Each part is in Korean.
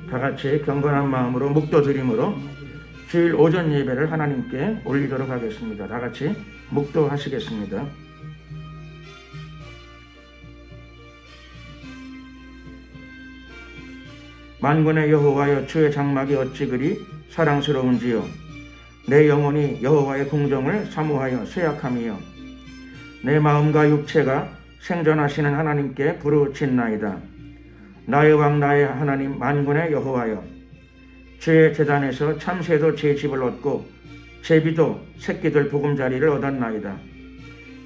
다 같이 경건한 마음으로 묵도드림으로 주일 오전 예배를 하나님께 올리도록 하겠습니다. 다 같이 묵도하시겠습니다. 만군의 여호와여, 주의 장막이 어찌 그리 사랑스러운지요. 내 영혼이 여호와의 궁정을 사모하여 쇠약함이요. 내 마음과 육체가 생존하시는 하나님께 부르짖나이다. 나의 왕 나의 하나님 만군의 여호와여, 주의 제단에서 참새도 제 집을 얻고 제비도 새끼들 보금자리를 얻었나이다.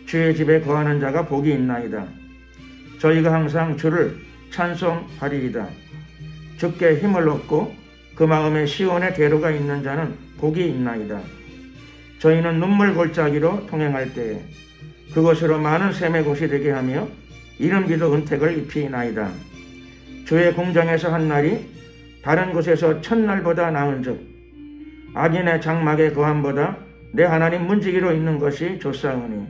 주의 집에 거하는 자가 복이 있나이다. 저희가 항상 주를 찬송하리이다. 주께 힘을 얻고 그 마음에 시온의 대로가 있는 자는 복이 있나이다. 저희는 눈물 골짜기로 통행할 때에 그곳으로 많은 샘의 곳이 되게 하며 이름기도 은택을 입히나이다. 주의 궁정에서 한 날이 다른 곳에서 첫날보다 나은즉 악인의 장막의 거함보다 내 하나님 문지기로 있는 것이 좋사오니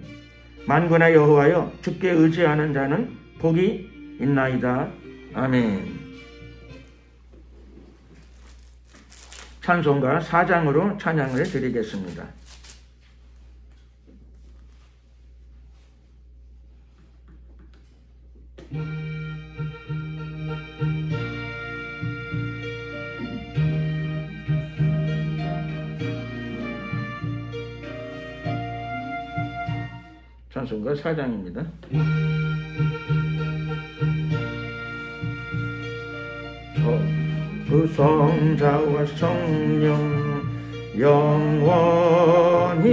만군의 여호와여, 주께 의지하는 자는 복이 있나이다. 아멘. 찬송가 4장으로 찬양을 드리겠습니다. 찬송가 4장입니다. 그 성자와 성령 영원히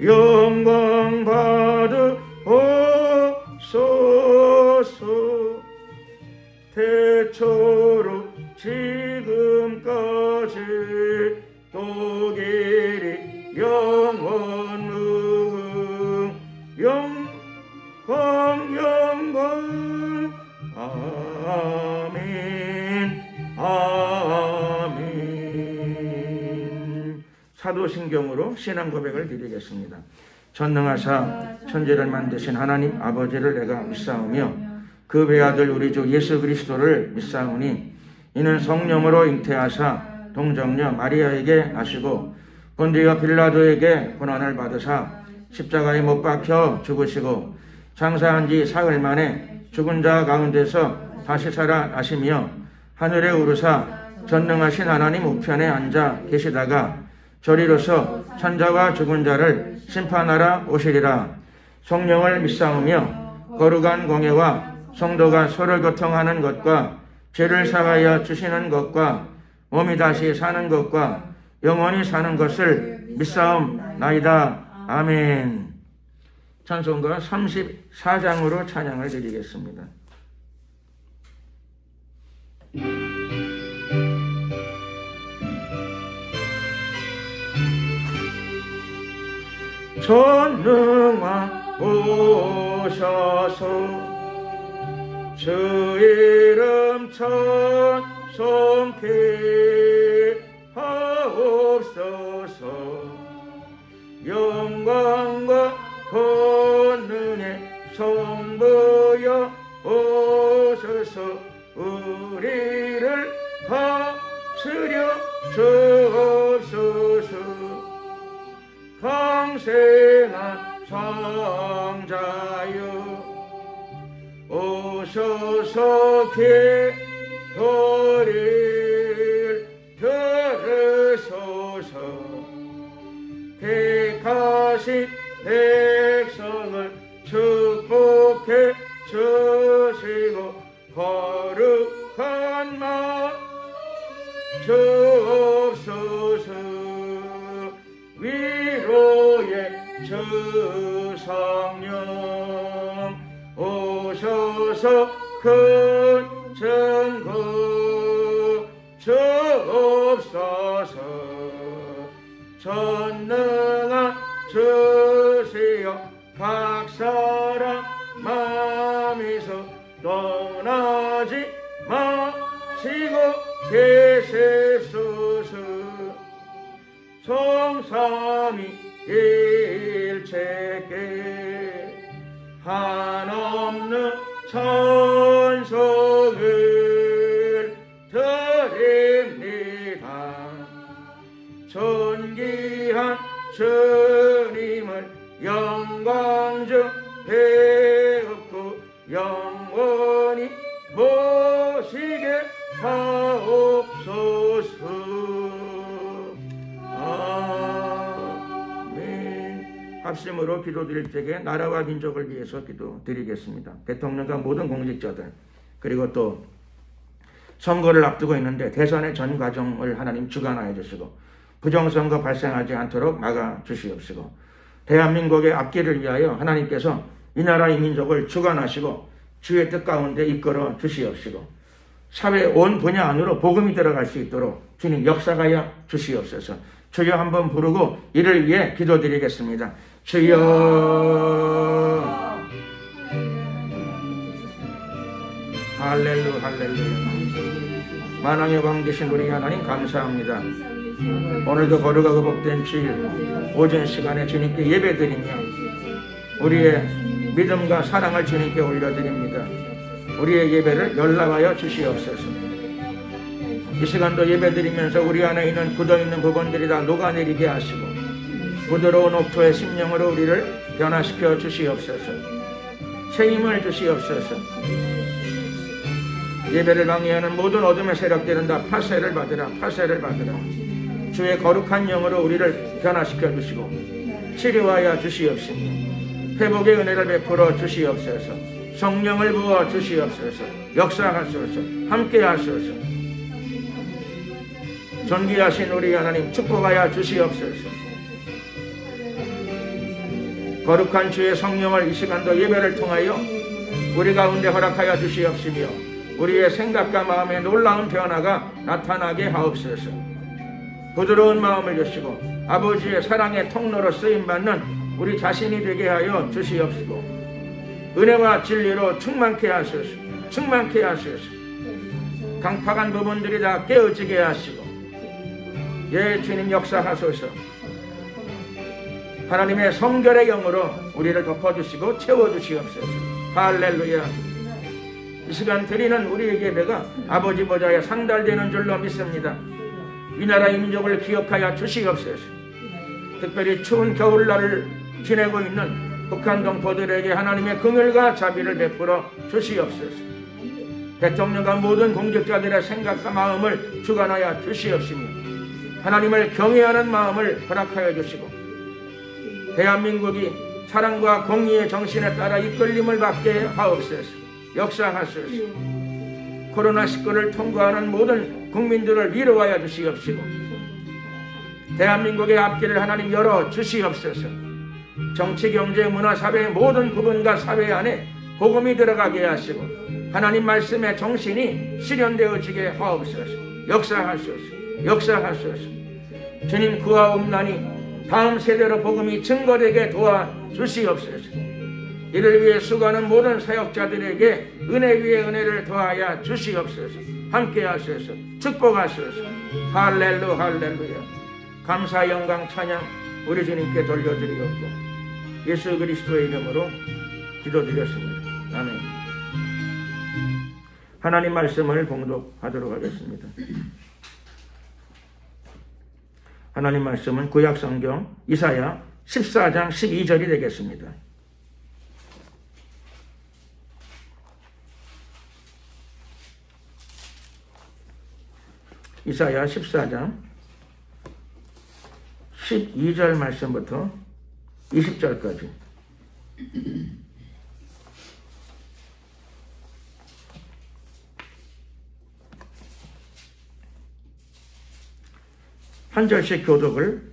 영광 받으옵소서. 태초로 지금까지 또 길이 영원무 영광 아멘. 아멘. 사도신경으로 신앙 고백을 드리겠습니다. 전능하사 천지를 만드신 하나님 아버지를 내가 믿사오며 그 외아들 우리 주 예수 그리스도를 믿사오니 이는 성령으로 잉태하사 동정녀 마리아에게 나시고 본디오 빌라도에게 고난을 받으사 십자가에 못 박혀 죽으시고 장사한 지 사흘 만에 죽은 자 가운데서 다시 살아나시며 하늘에 오르사 전능하신 하나님 우편에 앉아 계시다가 저리로서 천자와 죽은 자를 심판하러 오시리라. 성령을 믿사오며 거룩한 공예와 성도가 서로 교통하는 것과 죄를 사하여 주시는 것과 몸이 다시 사는 것과 영원히 사는 것을 믿사옵나이다. 아멘. 찬송가 34장으로 찬양을 드리겠습니다. 전능하오셔서 주 이름 찬송케 하옵소서. 영광과 권능의 성부여 오셔서 우리를 다스려 주옵소서. 강생한 성자여 오셔서 기도를 들으소서. 택하신 백성을 축복해 주시고 거룩한 마 주옵소서. 위로의 주 성령 오셔서 큰 증거 주옵소서. 전능한 주시여 각 사람 마음에서 떠나지 마시고 계십소서. 성삼위 일체께 한없는 찬송을 드리소서. 배없고 영원히 모시게 하옵소서. 아멘. 합심으로 기도드릴 적에 나라와 민족을 위해서 기도드리겠습니다. 대통령과 모든 공직자들, 그리고 또 선거를 앞두고 있는데 대선의 전 과정을 하나님 주관하여 주시고 부정선거 발생하지 않도록 막아 주시옵시고, 대한민국의 앞길을 위하여 하나님께서 이 나라 이 민족을 주관하시고 주의 뜻 가운데 이끌어 주시옵시고, 사회 온 분야 안으로 복음이 들어갈 수 있도록 주님 역사하여 주시옵소서. 주여 한번 부르고 이를 위해 기도드리겠습니다. 주여. 할렐루야 할렐루야. 만왕의 왕 되신 우리 하나님 감사합니다. 오늘도 거룩하고 복된 주일 오전 시간에 주님께 예배드리며 우리의 믿음과 사랑을 주님께 올려드립니다. 우리의 예배를 연락하여 주시옵소서. 이 시간도 예배드리면서 우리 안에 있는 굳어있는 부분들이 다 녹아내리게 하시고 부드러운 옥토의 심령으로 우리를 변화시켜 주시옵소서. 새 힘을 주시옵소서. 예배를 방해하는 모든 어둠의 세력들은 다 파쇄를 받으라, 파쇄를 받으라. 주의 거룩한 영으로 우리를 변화시켜 주시고 치료하여 주시옵시며 회복의 은혜를 베풀어 주시옵소서. 성령을 부어 주시옵소서. 역사하소서. 함께 하소서. 존귀하신 우리 하나님 축복하여 주시옵소서. 거룩한 주의 성령을 이 시간도 예배를 통하여 우리 가운데 허락하여 주시옵시며 우리의 생각과 마음에 놀라운 변화가 나타나게 하옵소서. 부드러운 마음을 주시고 아버지의 사랑의 통로로 쓰임받는 우리 자신이 되게 하여 주시옵시고 은혜와 진리로 충만케 하소서. 충만케 하소서. 강팍한 부분들이 다 깨어지게 하시고 예 주님 역사하소서. 하나님의 성결의 영으로 우리를 덮어주시고 채워주시옵소서. 할렐루야. 이 시간 드리는 우리의 예배가 아버지 보좌에 상달되는 줄로 믿습니다. 이 나라 이 민족을 기억하여 주시옵소서. 특별히 추운 겨울날을 지내고 있는 북한 동포들에게 하나님의 긍휼과 자비를 베풀어 주시옵소서. 대통령과 모든 공직자들의 생각과 마음을 주관하여 주시옵시며 하나님을 경외하는 마음을 허락하여 주시고 대한민국이 사랑과 공의의 정신에 따라 이끌림을 받게 하옵소서. 역사하소서. 코로나19를 통과하는 모든 국민들을 위로하여 주시옵시고 대한민국의 앞길을 하나님 열어 주시옵소서. 정치, 경제, 문화, 사회의 모든 부분과 사회 안에 복음이 들어가게 하시고 하나님 말씀의 정신이 실현되어지게 하옵소서. 역사하소서. 역사하소서. 주님 구하옵나니 다음 세대로 복음이 증거되게 도와주시옵소서. 이를 위해 수고하는 모든 사역자들에게 은혜 위에 은혜를 더하여 주시옵소서. 함께 하소서. 축복하소서. 할렐루야 할렐루야. 감사 영광 찬양 우리 주님께 돌려드리옵고 예수 그리스도의 이름으로 기도드렸습니다. 아멘. 하나님 말씀을 봉독하도록 하겠습니다. 하나님 말씀은 구약 성경 이사야 14장 12절이 되겠습니다. 이사야 14장 12절 말씀부터 20절까지 한 절씩 교독을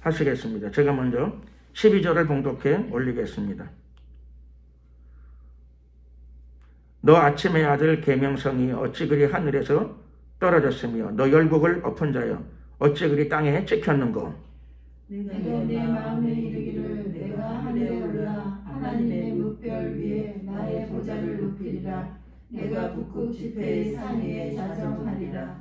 하시겠습니다. 제가 먼저 12절을 봉독해 올리겠습니다. 너 아침의 아들 계명성이 어찌 그리 하늘에서 떨어졌으며 너 열국을 엎은 자여 어찌 그리 땅에 찍혔는고. 내가 내 마음에 이르기를 내가 하늘에 올라 하나님의 뭇별 위에 나의 보좌를 높이리라. 내가 북극 지폐의 산 위에 자정하리라.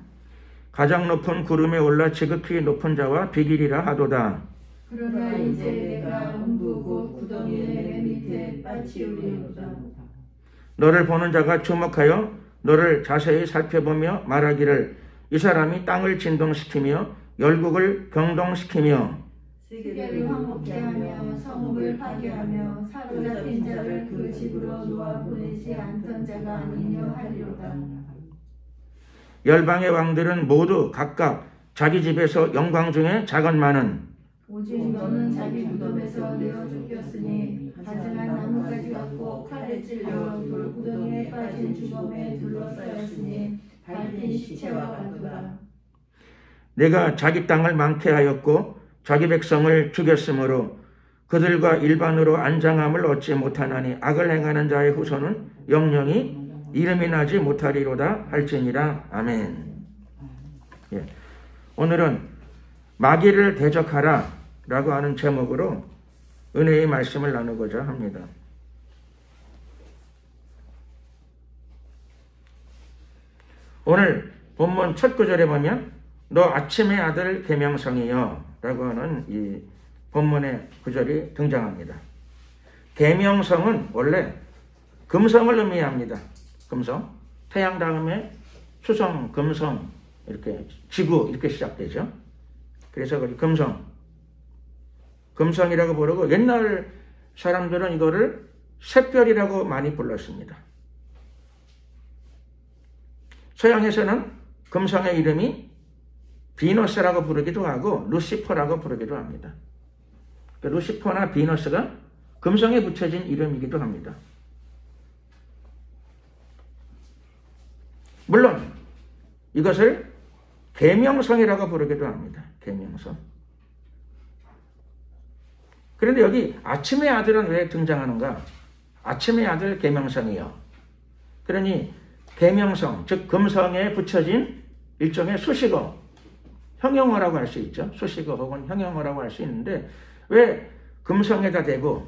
가장 높은 구름에 올라 지극히 높은 자와 비길이라 하도다. 그러나 이제 내가 음부 곧 구덩이의 내 밑에 빠치우리로다. 너를 보는 자가 주목하여 너를 자세히 살펴보며 말하기를 이 사람이 땅을 진동시키며 열국을 경동시키며 세계를 황폐하며 성읍을 성전을 파괴하며 사로잡힌 자를 그 집으로 놓아 보내지 않던 자가 아니며 하리로다. 열방의 왕들은 모두 각각 자기 집에서 영광 중에 자건만은 오직 너는 자기 무덤에서 내어 쫓겼으니 가증한 나무가지 같고 칼에 찔려 돌구덩이에 빠진 주범에 둘러싸였으니 밟힌 시체와 같도다. 내가 자기 땅을 많게 하였고 자기 백성을 죽였으므로 그들과 일반으로 안장함을 얻지 못하나니 악을 행하는 자의 후손은 영영이 이름이 나지 못하리로다 할지니라. 아멘. 예. 오늘은 마귀를 대적하라 라고 하는 제목으로 은혜의 말씀을 나누고자 합니다. 오늘 본문 첫 구절에 보면 너 아침의 아들 계명성이여 라고 하는 이 본문의 구절이 등장합니다. 계명성은 원래 금성을 의미합니다. 금성, 태양 다음에 수성, 금성, 이렇게 지구 이렇게 시작되죠. 그래서 금성, 금성이라고 부르고 옛날 사람들은 이거를 샛별이라고 많이 불렀습니다. 서양에서는 금성의 이름이 비너스라고 부르기도 하고 루시퍼라고 부르기도 합니다. 루시퍼나 비너스가 금성에 붙여진 이름이기도 합니다. 물론 이것을 계명성이라고 부르기도 합니다. 계명성. 그런데 여기 아침의 아들은 왜 등장하는가? 아침의 아들 계명성이요. 그러니 계명성, 즉 금성에 붙여진 일종의 수식어, 형용어라고 할 수 있죠. 수식어 혹은 형용어라고 할 수 있는데 왜 금성에다 대고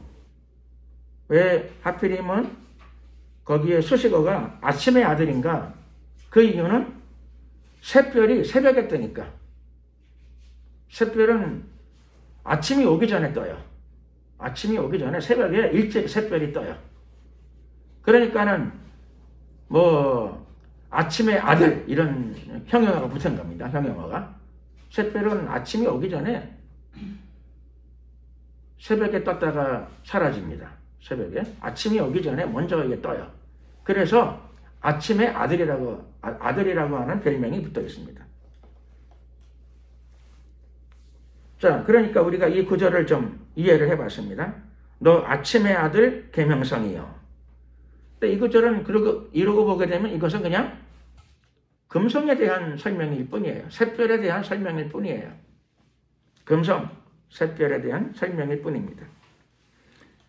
왜 하필이면 거기에 수식어가 아침의 아들인가? 그 이유는 샛별이 새벽에 뜨니까. 샛별은 아침이 오기 전에 떠요. 아침이 오기 전에 새벽에 일찍 샛별이 떠요. 그러니까는 아침의 아들 이런 형용어가 붙은 겁니다. 형용어가. 샛별은 아침이 오기 전에 새벽에 떴다가 사라집니다. 새벽에. 아침이 오기 전에 먼저 이게 떠요. 그래서 아침의 아들이라고 하는 별명이 붙어 있습니다. 자, 그러니까 우리가 이 구절을 좀 이해를 해봤습니다. 너 아침의 아들 계명성이요. 근데 이 구절은 이러고 보게 되면 이것은 그냥 금성에 대한 설명일 뿐이에요. 샛별에 대한 설명일 뿐이에요. 금성, 샛별에 대한 설명일 뿐입니다.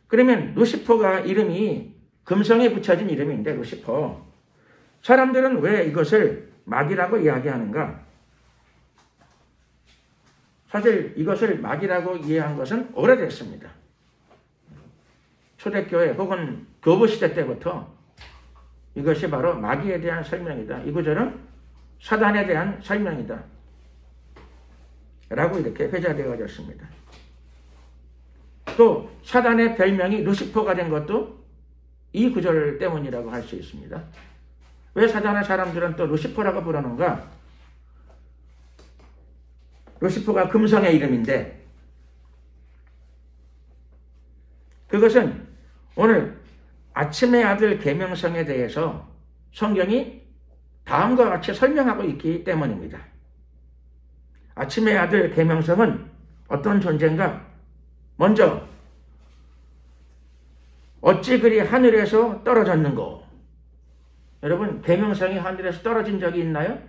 그러면 루시퍼가 이름이 금성에 붙여진 이름인데 루시퍼. 사람들은 왜 이것을 마귀라고 이야기하는가? 사실 이것을 마귀라고 이해한 것은 오래됐습니다. 초대교회 혹은 교부시대 때부터 이것이 바로 마귀에 대한 설명이다. 이 구절은 사단에 대한 설명이다. 라고 이렇게 회자되어졌습니다. 또 사단의 별명이 루시퍼가 된 것도 이 구절 때문이라고 할 수 있습니다. 왜 사단의 사람들은 또 루시퍼라고 부르는가? 루시퍼가 금성의 이름인데 그것은 오늘 아침의 아들 계명성에 대해서 성경이 다음과 같이 설명하고 있기 때문입니다. 아침의 아들 계명성은 어떤 존재인가? 먼저 어찌 그리 하늘에서 떨어졌는고? 여러분, 계명성이 하늘에서 떨어진 적이 있나요?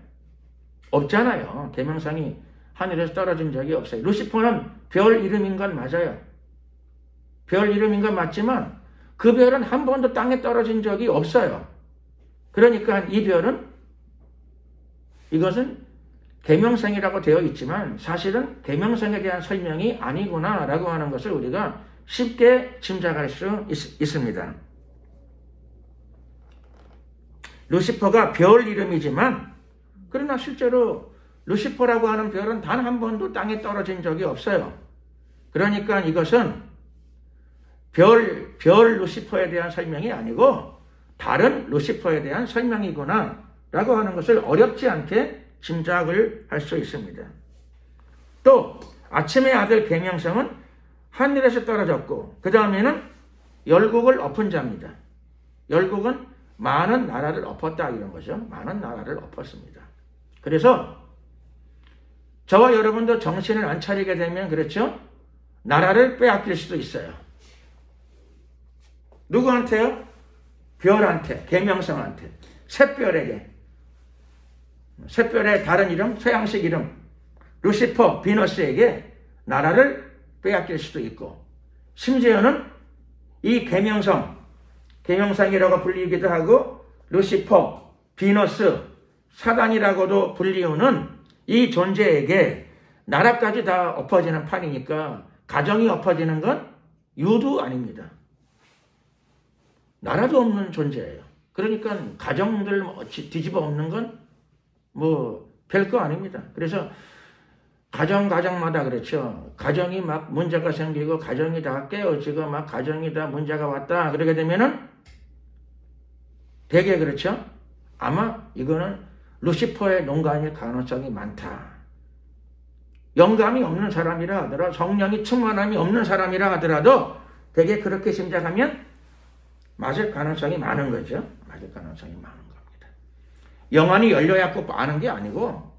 없잖아요. 계명성이 하늘에서 떨어진 적이 없어요. 루시퍼는 별 이름인 건 맞아요. 별 이름인 건 맞지만 그 별은 한 번도 땅에 떨어진 적이 없어요. 그러니까 이 별은 이것은 계명성이라고 되어 있지만 사실은 계명성에 대한 설명이 아니구나 라고 하는 것을 우리가 쉽게 짐작할 수 있습니다. 루시퍼가 별 이름이지만 그러나 실제로 루시퍼라고 하는 별은 단 한 번도 땅에 떨어진 적이 없어요. 그러니까 이것은 별 루시퍼에 대한 설명이 아니고 다른 루시퍼에 대한 설명이구나 라고 하는 것을 어렵지 않게 짐작을 할 수 있습니다. 또 아침의 아들 계명성은 하늘에서 떨어졌고 그 다음에는 열국을 엎은 자입니다. 열국은 많은 나라를 엎었다 이런 거죠. 많은 나라를 엎었습니다. 그래서 저와 여러분도 정신을 안 차리게 되면 그렇죠? 나라를 빼앗길 수도 있어요. 누구한테요? 별한테, 계명성한테, 샛별에게. 샛별의 다른 이름, 서양식 이름, 루시퍼, 비너스에게 나라를 빼앗길 수도 있고, 심지어는 이 계명성이라고 불리기도 하고, 루시퍼, 비너스, 사단이라고도 불리우는 이 존재에게 나라까지 다 엎어지는 판이니까 가정이 엎어지는 건 유도 아닙니다. 나라도 없는 존재예요. 그러니까 가정들 뒤집어 엎는 건 뭐 별거 아닙니다. 그래서 가정마다 그렇죠. 가정이 막 문제가 생기고 가정이 다 깨어지고 막 가정이 다 문제가 왔다. 그러게 되면은 되게 그렇죠. 아마 이거는 루시퍼의 농간일 가능성이 많다. 영감이 없는 사람이라 하더라도 성령이 충만함이 없는 사람이라 하더라도 되게 그렇게 짐작하면 맞을 가능성이 많은 거죠. 맞을 가능성이 많은 겁니다. 영안이 열려야 꼭 아는 게 아니고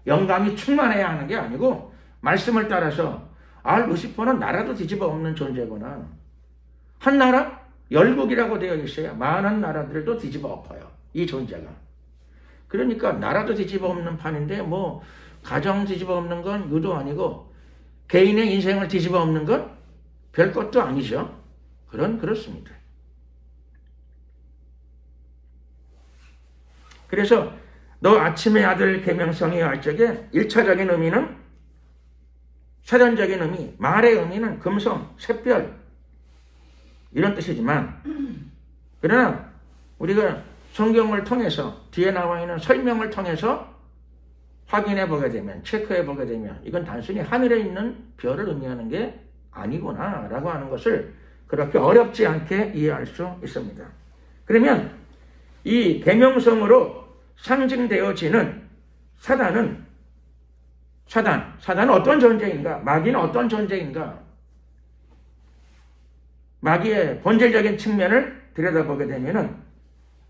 영감이 충만해야 하는 게 아니고 말씀을 따라서 루시퍼는 나라도 뒤집어 엎는 존재구나. 한 나라 열국이라고 되어 있어요. 많은 나라들도 뒤집어 엎어요. 이 존재가. 그러니까 나라도 뒤집어 엎는 판인데 뭐 가정 뒤집어 엎는 건 유도 아니고 개인의 인생을 뒤집어 엎는 건 별것도 아니죠. 그렇습니다. 그래서 너 아침의 아들 계명성이 할 적에 1차적인 의미는 사전적인 의미, 말의 의미는 금성, 샛별 이런 뜻이지만 그러나 우리가 성경을 통해서 뒤에 나와 있는 설명을 통해서 확인해 보게 되면 체크해 보게 되면 이건 단순히 하늘에 있는 별을 의미하는 게 아니구나 라고 하는 것을 그렇게 어렵지 않게 이해할 수 있습니다. 그러면 이 계명성으로 상징되어지는 사단은 어떤 존재인가? 마귀는 어떤 존재인가? 마귀의 본질적인 측면을 들여다보게 되면은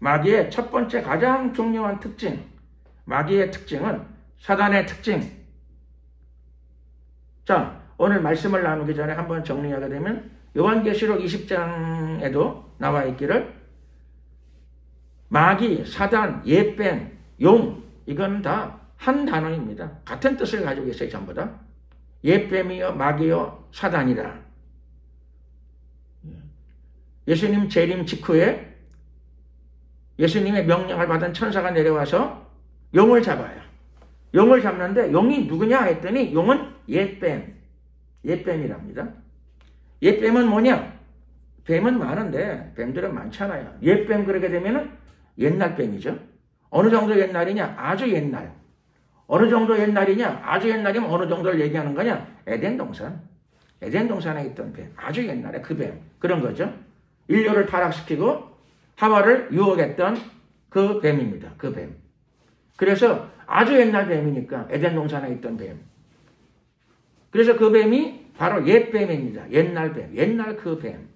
마귀의 첫 번째 가장 중요한 특징, 마귀의 특징은 사단의 특징. 자, 오늘 말씀을 나누기 전에 한번 정리하게 되면 요한계시록 20장에도 나와 있기를 마귀, 사단, 옛뱀, 용 이건 다 한 단어입니다. 같은 뜻을 가지고 있어요. 전부 다. 옛뱀이요 마귀요 사단이라. 예수님 재림 직후에 예수님의 명령을 받은 천사가 내려와서 용을 잡아요. 용을 잡는데 용이 누구냐 했더니 용은 옛뱀이랍니다. 옛뱀은 뭐냐? 뱀은 많은데 뱀들은 많잖아요. 옛뱀 그러게 되면은 옛날 뱀이죠. 어느 정도 옛날이냐? 아주 옛날. 어느 정도 옛날이냐? 아주 옛날이면 어느 정도를 얘기하는 거냐? 에덴 동산에 있던 뱀. 아주 옛날에 그 뱀. 그런 거죠. 인류를 타락시키고 하와를 유혹했던 그 뱀입니다. 그 뱀. 그래서 아주 옛날 뱀이니까 에덴 동산에 있던 뱀. 그래서 그 뱀이 바로 옛뱀입니다. 옛날 뱀. 옛날 그 뱀.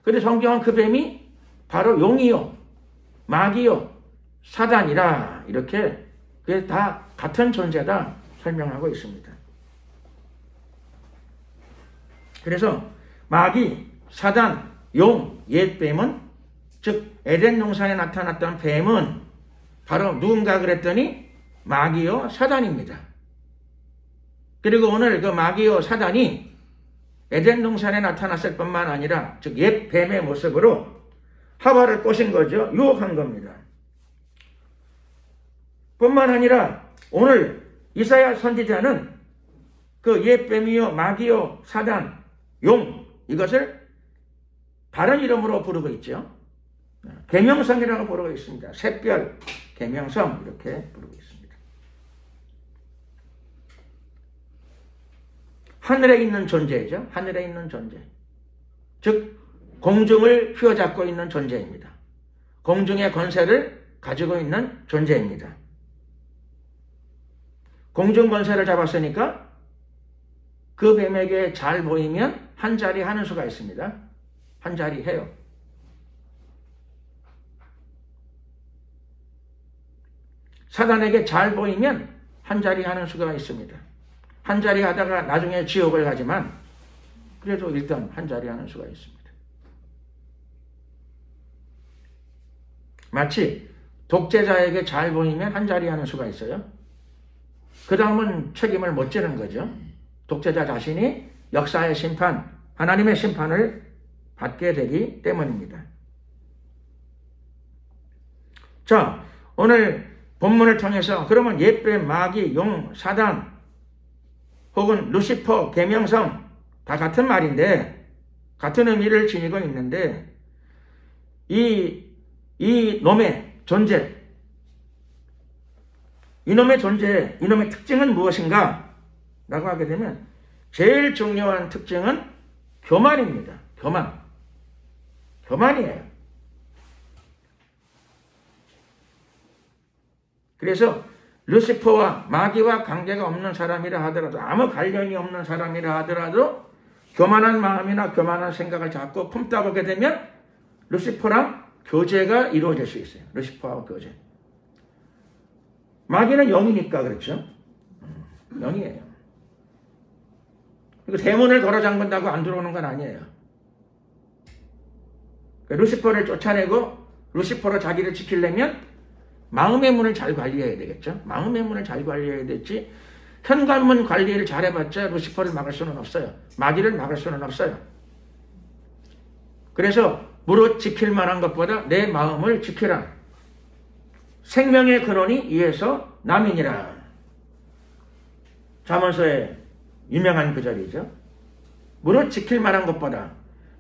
그래서 성경은 그 뱀이 바로 용이요, 마귀요, 사단이라 이렇게 그게 다 같은 존재다 설명하고 있습니다. 그래서 마귀, 사단, 용, 옛뱀은 즉 에덴 동산에 나타났던 뱀은 바로 누군가 그랬더니 마귀요, 사단입니다. 그리고 오늘 그 마귀요, 사단이 에덴 동산에 나타났을 뿐만 아니라 즉 옛 뱀의 모습으로 하와를 꼬신 거죠. 유혹한 겁니다. 뿐만 아니라 오늘 이사야 선지자는 그 옛 뱀이요, 마귀요, 사단, 용 이것을 다른 이름으로 부르고 있죠. 계명성이라고 부르고 있습니다. 샛별, 계명성 이렇게 부르고 있습니다. 하늘에 있는 존재죠. 하늘에 있는 존재. 즉 공중을 휘어잡고 있는 존재입니다. 공중의 권세를 가지고 있는 존재입니다. 공중 권세를 잡았으니까 그 뱀에게 잘 보이면 한 자리 하는 수가 있습니다. 한 자리 해요. 사단에게 잘 보이면 한 자리 하는 수가 있습니다. 한 자리 하다가 나중에 지옥을 가지만 그래도 일단 한 자리 하는 수가 있습니다. 마치 독재자에게 잘 보이면 한 자리 하는 수가 있어요. 그 다음은 책임을 못 지는 거죠. 독재자 자신이 역사의 심판, 하나님의 심판을 받게 되기 때문입니다. 자, 오늘 본문을 통해서 그러면 옛뱀, 마귀, 용, 사단 혹은 루시퍼, 계명성 다 같은 말인데 같은 의미를 지니고 있는데 이 놈의 존재, 이놈의 존재, 이놈의 특징은 무엇인가? 라고 하게 되면 제일 중요한 특징은 교만입니다. 교만이에요. 그래서 루시퍼와 마귀와 관계가 없는 사람이라 하더라도 아무 관련이 없는 사람이라 하더라도 교만한 마음이나 교만한 생각을 자꾸 품다 보게 되면 루시퍼랑 교제가 이루어질 수 있어요. 루시퍼하고 교제. 마귀는 영이니까 그렇죠. 영이에요. 그리고 대문을 걸어 잠근다고 안 들어오는 건 아니에요. 루시퍼를 쫓아내고 루시퍼로 자기를 지키려면 마음의 문을 잘 관리해야 되겠죠. 마음의 문을 잘 관리해야 되지 현관문 관리를 잘해봤자 루시퍼를 막을 수는 없어요. 마귀를 막을 수는 없어요. 그래서 무릇 지킬 만한 것보다 내 마음을 지키라. 생명의 근원이 이에서 남이니라. 잠언서의 유명한 구절이죠. 무릇 지킬 만한 것보다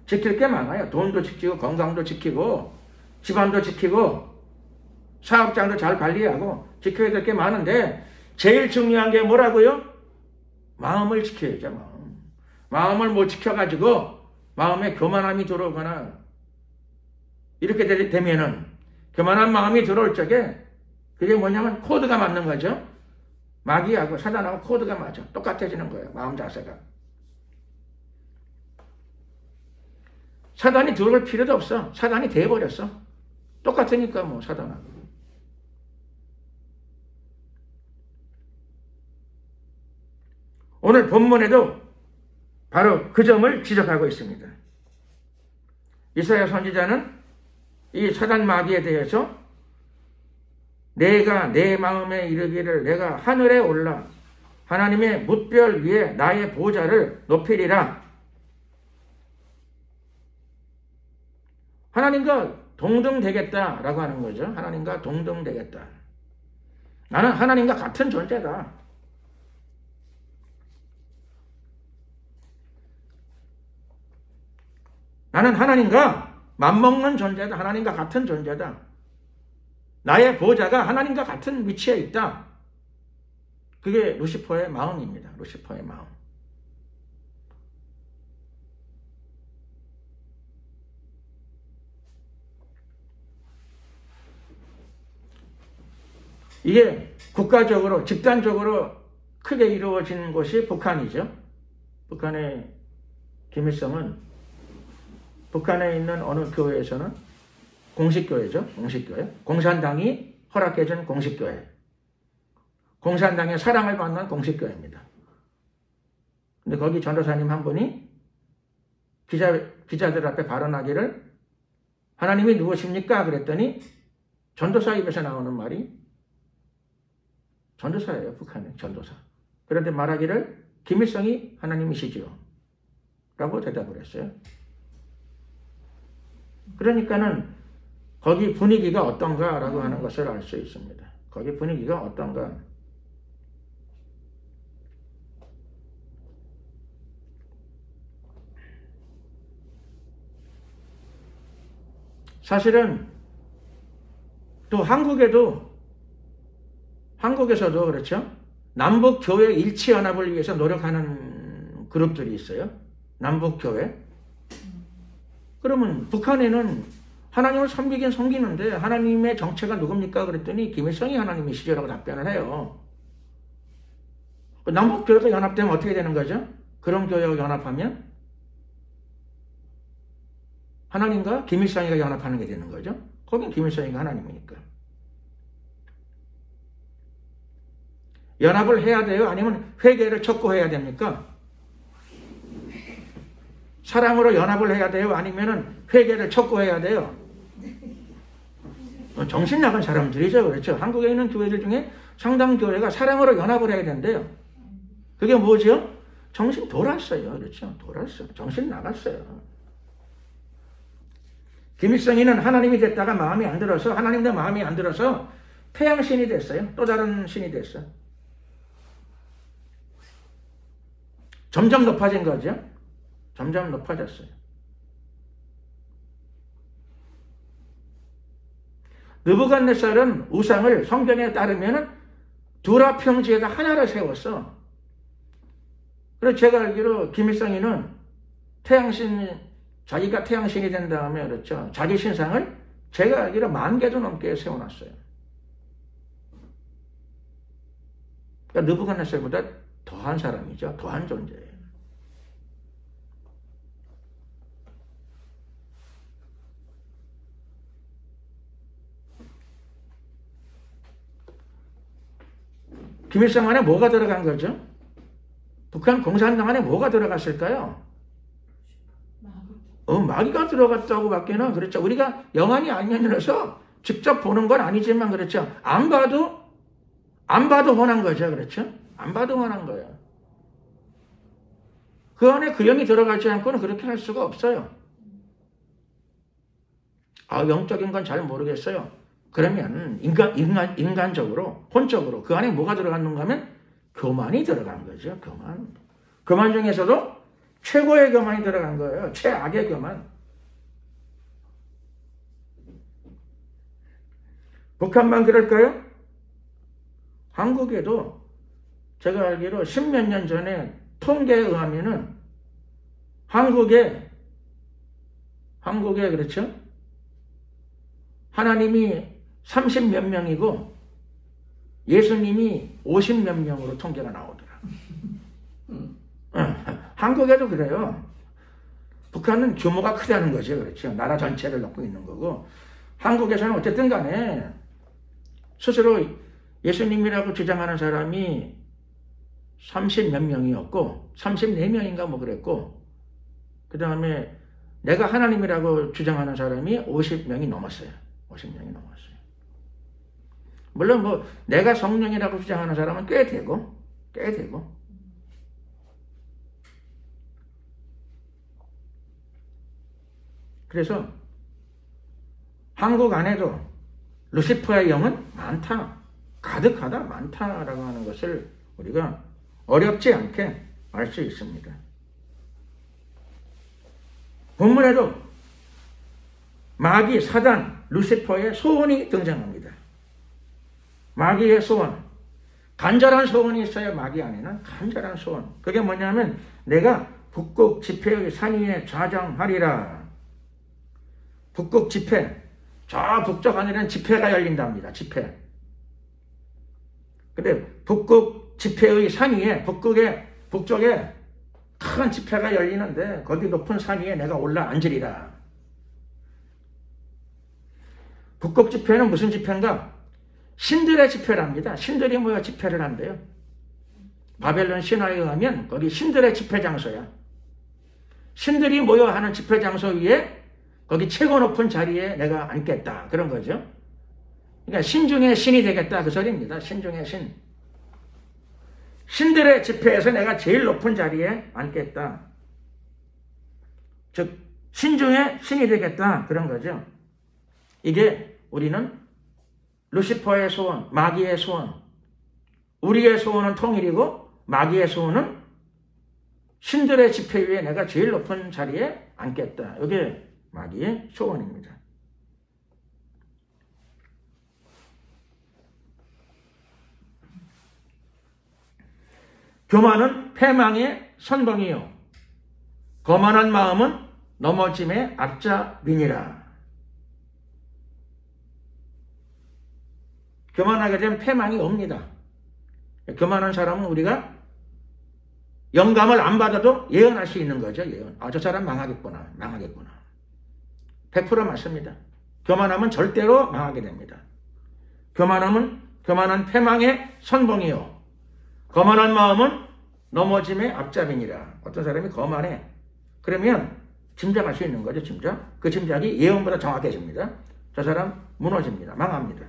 지킬 게 많아요. 돈도 지키고 건강도 지키고 집안도 지키고 사업장도 잘 관리하고 지켜야 될 게 많은데 제일 중요한 게 뭐라고요? 마음을 지켜야죠. 마음을 못 지켜가지고 마음에 교만함이 들어오거나 이렇게 되면은 교만한 마음이 들어올 적에 그게 뭐냐면 코드가 맞는 거죠. 마귀하고 사단하고 코드가 맞아. 똑같아지는 거예요. 마음 자세가. 사단이 들어올 필요도 없어. 사단이 돼버렸어. 똑같으니까 뭐 사단하고. 오늘 본문에도 바로 그 점을 지적하고 있습니다. 이사야 선지자는 이 사단 마귀에 대해서 내가 내 마음에 이르기를 내가 하늘에 올라 하나님의 뭇별 위에 나의 보좌를 높이리라. 하나님과 동등되겠다라고 하는 거죠. 하나님과 동등되겠다. 나는 하나님과 같은 존재다. 나는 하나님과 맞먹는 존재다. 하나님과 같은 존재다. 나의 보좌가 하나님과 같은 위치에 있다. 그게 루시퍼의 마음입니다. 루시퍼의 마음. 이게 국가적으로, 집단적으로 크게 이루어진 곳이 북한이죠. 북한의 김일성은 북한에 있는 어느 교회에서는 공식교회죠. 공식교회. 공산당이 허락해준 공식교회. 공산당의 사랑을 받는 공식교회입니다. 근데 거기 전도사님 한 분이 기자들 앞에 발언하기를 하나님이 누구십니까? 그랬더니 전도사 입에서 나오는 말이 전도사예요. 북한의 전도사. 그런데 말하기를 김일성이 하나님이시지요. 라고 대답을 했어요. 그러니까는 거기 분위기가 어떤가라고 하는 것을 알 수 있습니다. 거기 분위기가 어떤가. 사실은 또 한국에서도 그렇죠. 남북교회 일치연합을 위해서 노력하는 그룹들이 있어요. 남북교회. 그러면 북한에는 하나님을 섬기긴 섬기는데 하나님의 정체가 누굽니까? 그랬더니 김일성이 하나님이시죠라고 답변을 해요. 남북교회가 연합되면 어떻게 되는 거죠? 그런 교회가 연합하면 하나님과 김일성이가 연합하는 게 되는 거죠. 거긴 김일성이가 하나님이니까. 연합을 해야 돼요? 아니면 회개를 촉구해야 됩니까? 사랑으로 연합을 해야 돼요? 아니면 회개를 촉구해야 돼요? 정신 나간 사람들이죠. 그렇죠. 한국에 있는 교회들 중에 상당 교회가 사랑으로 연합을 해야 된대요. 그게 뭐죠? 정신 돌았어요. 그렇죠. 돌았어요. 정신 나갔어요. 김일성이는 하나님이 됐다가 마음이 안 들어서, 하나님도 마음이 안 들어서 태양신이 됐어요. 또 다른 신이 됐어요. 점점 높아진 거죠. 점점 높아졌어요. 느부갓네살은 우상을 성경에 따르면 두라평지에다 하나를 세웠어. 그래서 제가 알기로 김일성이는 자기가 태양신이 된 다음에, 그렇죠, 자기 신상을 제가 알기로 10,000개도 넘게 세워놨어요. 그러니까 느부갓네살보다 더한 사람이죠. 더한 존재예요. 김일성 안에 뭐가 들어간 거죠? 북한 공산당 안에 뭐가 들어갔을까요? 마귀가 들어갔다고 밖에는, 그렇죠. 우리가 영안이 아니라서 직접 보는 건 아니지만, 그렇죠. 안 봐도 훤한 거죠. 그렇죠. 안 봐도 훤한 거예요. 그 안에 그 영이 들어가지 않고는 그렇게 할 수가 없어요. 영적인 건 잘 모르겠어요. 그러면 인간적으로, 혼적으로 그 안에 뭐가 들어갔는가 하면 교만이 들어간 거죠. 교만 중에서도 최고의 교만이 들어간 거예요. 최악의 교만. 북한만 그럴까요? 한국에도 제가 알기로 10몇 년 전에 통계에 의하면은 한국에 그렇죠? 하나님이 30몇 명이고 예수님이 50몇 명으로 통계가 나오더라. 한국에도 그래요. 북한은 규모가 크다는 거죠. 그렇죠. 나라 전체를 놓고 있는 거고, 한국에서는 어쨌든 간에 스스로 예수님이라고 주장하는 사람이 30몇 명이었고 34명인가 뭐 그랬고, 그 다음에 내가 하나님이라고 주장하는 사람이 50명이 넘었어요. 50명이 넘었어요. 물론 뭐 내가 성령이라고 주장하는 사람은 꽤 되고. 그래서 한국 안에도 루시퍼의 영은 많다, 가득하다, 많다라고 하는 것을 우리가 어렵지 않게 알 수 있습니다. 본문에도 마귀, 사단, 루시퍼의 소원이 등장합니다. 마귀의 소원, 간절한 소원이 있어요. 마귀 안에는 간절한 소원. 그게 뭐냐면 내가 북극 지폐의 산 위에 좌정하리라. 북극 지폐, 저 북쪽 하늘에는 지폐가 열린답니다. 지폐. 근데 북극 지폐의 산 위에, 북쪽에 큰 지폐가 열리는데 거기 높은 산 위에 내가 올라 앉으리라. 북극 지폐는 무슨 지폐인가? 신들의 지폐랍니다. 신들이 모여 집회를 한대요. 바벨론 신화에 의하면 거기 신들의 집회 장소야. 신들이 모여 하는 집회 장소 위에 거기 최고 높은 자리에 내가 앉겠다. 그런 거죠. 그러니까 신 중에 신이 되겠다. 그 소리입니다. 신 중에 신. 신들의 집회에서 내가 제일 높은 자리에 앉겠다. 즉, 신 중에 신이 되겠다. 그런 거죠. 이게 우리는 루시퍼의 소원, 마귀의 소원, 우리의 소원은 통일이고 마귀의 소원은 신들의 집회 위에 내가 제일 높은 자리에 앉겠다. 이게 마귀의 소원입니다. 교만은 패망의 선봉이요 거만한 마음은 넘어짐의 앞잡이니라. 교만하게 되면 패망이 옵니다. 교만한 사람은 우리가 영감을 안 받아도 예언할 수 있는 거죠. 예언. 저 사람 망하겠구나. 100% 맞습니다. 교만하면 절대로 망하게 됩니다. 교만한 패망의 선봉이요. 거만한 마음은 넘어짐의 앞잡이니라. 어떤 사람이 거만해. 그러면 짐작할 수 있는 거죠, 짐작. 그 짐작이 예언보다 정확해집니다. 저 사람 무너집니다. 망합니다.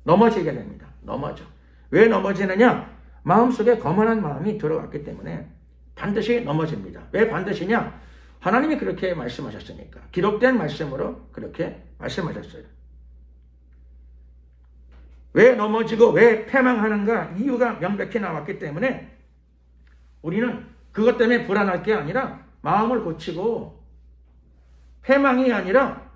넘어지게 됩니다. 넘어져. 왜 넘어지느냐? 마음속에 거만한 마음이 들어갔기 때문에 반드시 넘어집니다. 왜 반드시냐? 하나님이 그렇게 말씀하셨으니까. 기록된 말씀으로 그렇게 말씀하셨어요. 왜 넘어지고 왜 패망하는가? 이유가 명백히 나왔기 때문에 우리는 그것 때문에 불안할 게 아니라 마음을 고치고 패망이 아니라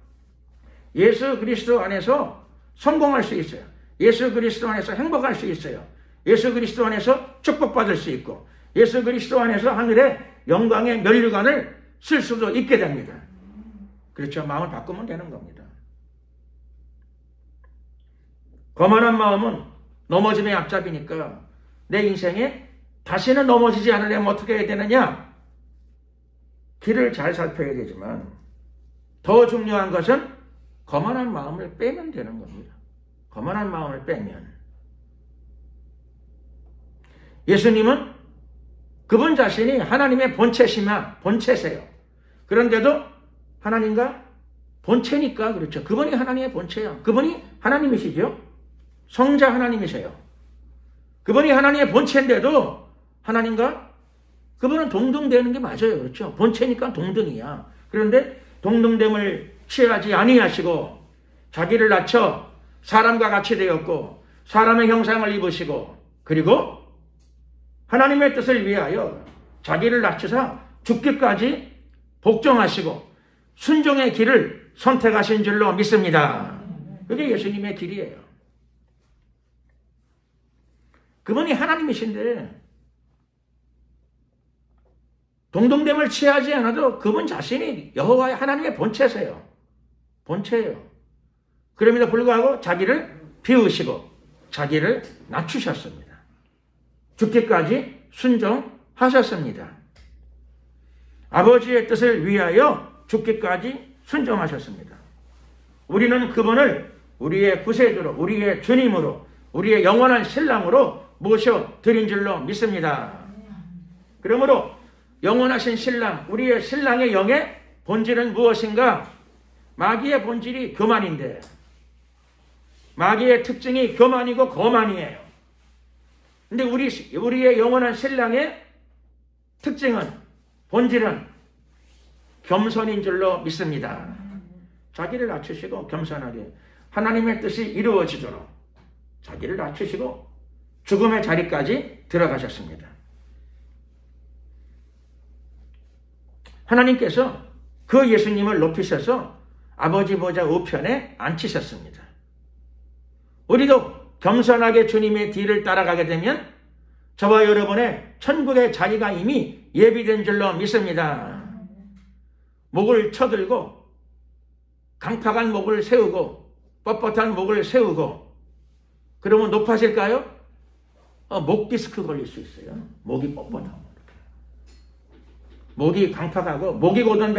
예수 그리스도 안에서 성공할 수 있어요. 예수 그리스도 안에서 행복할 수 있어요. 예수 그리스도 안에서 축복받을 수 있고 예수 그리스도 안에서 하늘의 영광의 면류관을 쓸 수도 있게 됩니다. 그렇죠. 마음을 바꾸면 되는 겁니다. 거만한 마음은 넘어짐의 앞잡이니까 내 인생에 다시는 넘어지지 않으려면 어떻게 해야 되느냐? 길을 잘 살펴야 되지만 더 중요한 것은 거만한 마음을 빼면 되는 겁니다. 거만한 마음을 빼면. 예수님은 그분 자신이 하나님의 본체세요. 그런데도 하나님과 본체니까 그렇죠. 그분이 하나님의 본체예요. 그분이 하나님이시죠. 성자 하나님이세요. 그분이 하나님의 본체인데도 하나님과 그분은 동등되는 게 맞아요. 그렇죠. 본체니까 동등이야. 그런데 동등됨을 취하지 아니하시고 자기를 낮춰 사람과 같이 되었고 사람의 형상을 입으시고 그리고 하나님의 뜻을 위하여 자기를 낮추사 죽기까지 복종하시고 순종의 길을 선택하신 줄로 믿습니다. 그게 예수님의 길이에요. 그분이 하나님이신데 동등됨을 취하지 않아도 그분 자신이 여호와의 하나님의 본체세요. 본체예요. 그럼에도 불구하고 자기를 비우시고 자기를 낮추셨습니다. 죽기까지 순종하셨습니다. 아버지의 뜻을 위하여 죽기까지 순종하셨습니다. 우리는 그분을 우리의 구세주로, 우리의 주님으로, 우리의 영원한 신랑으로 모셔드린 줄로 믿습니다. 그러므로 영원하신 신랑, 우리의 신랑의 영의 본질은 무엇인가? 마귀의 본질이 교만인데 마귀의 특징이 교만이고 거만이에요. 근데 우리의 영원한 신랑의 특징은, 본질은 겸손인 줄로 믿습니다. 자기를 낮추시고 겸손하게 하나님의 뜻이 이루어지도록 자기를 낮추시고 죽음의 자리까지 들어가셨습니다. 하나님께서 그 예수님을 높이셔서 아버지 보좌 우편에 앉히셨습니다. 우리도 겸손하게 주님의 뒤를 따라가게 되면 저와 여러분의 천국의 자리가 이미 예비된 줄로 믿습니다. 목을 쳐들고 강팍한 목을 세우고 뻣뻣한 목을 세우고 그러면 높아질까요? 목 디스크 걸릴 수 있어요. 목이 뻣뻣하고 목이 강팍하고 목이 고든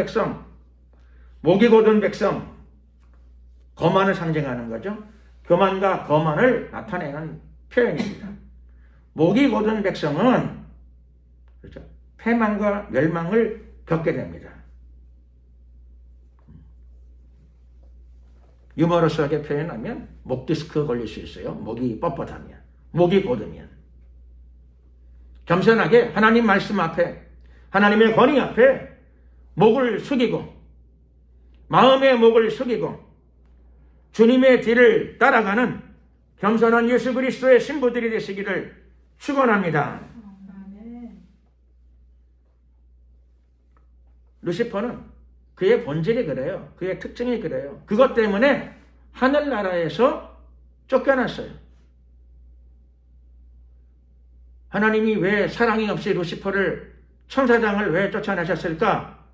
백성 거만을 상징하는 거죠. 교만과 거만을 나타내는 표현입니다. 목이 고든 백성은 그렇죠? 패망과 멸망을 겪게 됩니다. 유머러스하게 표현하면 목 디스크 걸릴 수 있어요. 목이 뻣뻣하면, 목이 고르면. 겸손하게 하나님 말씀 앞에, 하나님의 권위 앞에 목을 숙이고 마음의 목을 숙이고 주님의 뒤를 따라가는 겸손한 예수 그리스도의 신부들이 되시기를 축원합니다. 루시퍼는 그의 본질이 그래요. 그의 특징이 그래요. 그것 때문에 하늘나라에서 쫓겨났어요. 하나님이 왜 사랑이 없이 루시퍼를, 천사장을 왜 쫓아내셨을까?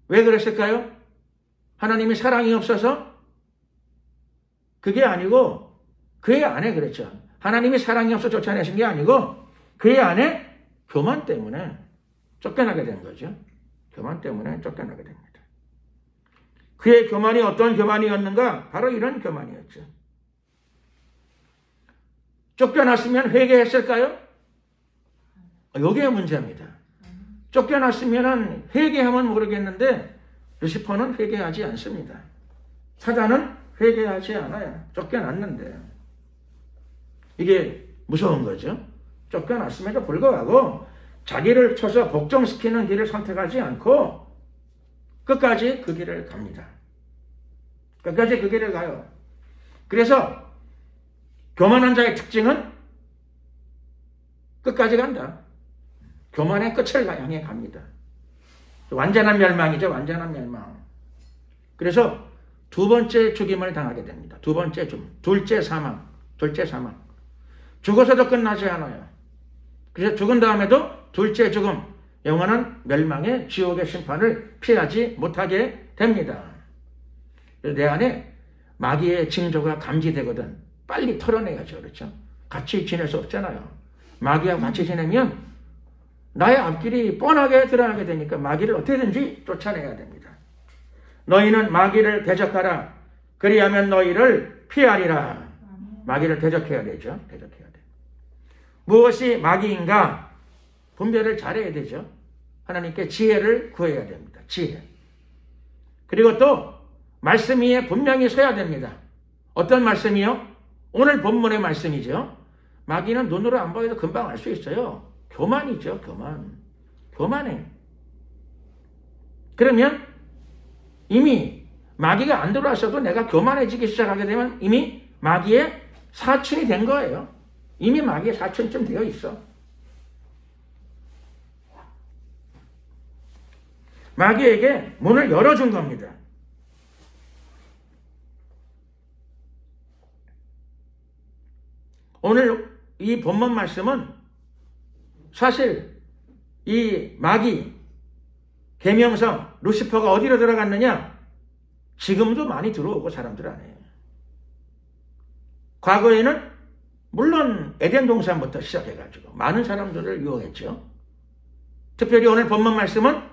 왜 그랬을까요? 하나님이 사랑이 없어서? 그게 아니고 그의 안에 그랬죠. 하나님이 사랑이 없어 쫓아내신 게 아니고 그의 안에 교만 때문에 쫓겨나게 된 거죠. 교만 때문에 쫓겨나게 됩니다. 그의 교만이 어떤 교만이었는가? 바로 이런 교만이었죠. 쫓겨났으면 회개했을까요? 여기에 문제입니다. 쫓겨났으면 회개하면 모르겠는데 루시퍼는 회개하지 않습니다. 사단은 회개하지 않아요. 쫓겨났는데. 이게 무서운 거죠. 쫓겨났음에도 불구하고 자기를 쳐서 복종시키는 길을 선택하지 않고 끝까지 그 길을 갑니다. 끝까지 그 길을 가요. 그래서 교만한 자의 특징은 끝까지 간다. 교만의 끝을 향해 갑니다. 완전한 멸망이죠. 완전한 멸망. 그래서 두 번째 죽임을 당하게 됩니다. 두 번째 죽음. 둘째 사망. 죽어서도 끝나지 않아요. 그래서 죽은 다음에도 둘째 죽음. 영원한 멸망의 지옥의 심판을 피하지 못하게 됩니다. 내 안에 마귀의 징조가 감지되거든 빨리 털어내야죠. 그렇죠? 같이 지낼 수 없잖아요. 마귀하고 같이 지내면 나의 앞길이 뻔하게 드러나게 되니까 마귀를 어떻게든지 쫓아내야 됩니다. 너희는 마귀를 대적하라. 그리하면 너희를 피하리라. 마귀를 대적해야 되죠. 대적해야 돼. 무엇이 마귀인가? 분별을 잘해야 되죠. 하나님께 지혜를 구해야 됩니다. 지혜. 그리고 또 말씀 위에 분명히 서야 됩니다. 어떤 말씀이요? 오늘 본문의 말씀이죠. 마귀는 눈으로 안 보여도 금방 알 수 있어요. 교만이죠. 교만해. 그러면 이미 마귀가 안 들어왔어도 내가 교만해지기 시작하게 되면 이미 마귀의 사춘이 된 거예요. 이미 마귀의 사춘쯤 되어 있어. 마귀에게 문을 열어준 겁니다. 오늘 이 본문 말씀은 사실 이 마귀, 계명성, 루시퍼가 어디로 들어갔느냐? 지금도 많이 들어오고 사람들 안에. 과거에는 물론 에덴 동산부터 시작해가지고 많은 사람들을 유혹했죠. 특별히 오늘 본문 말씀은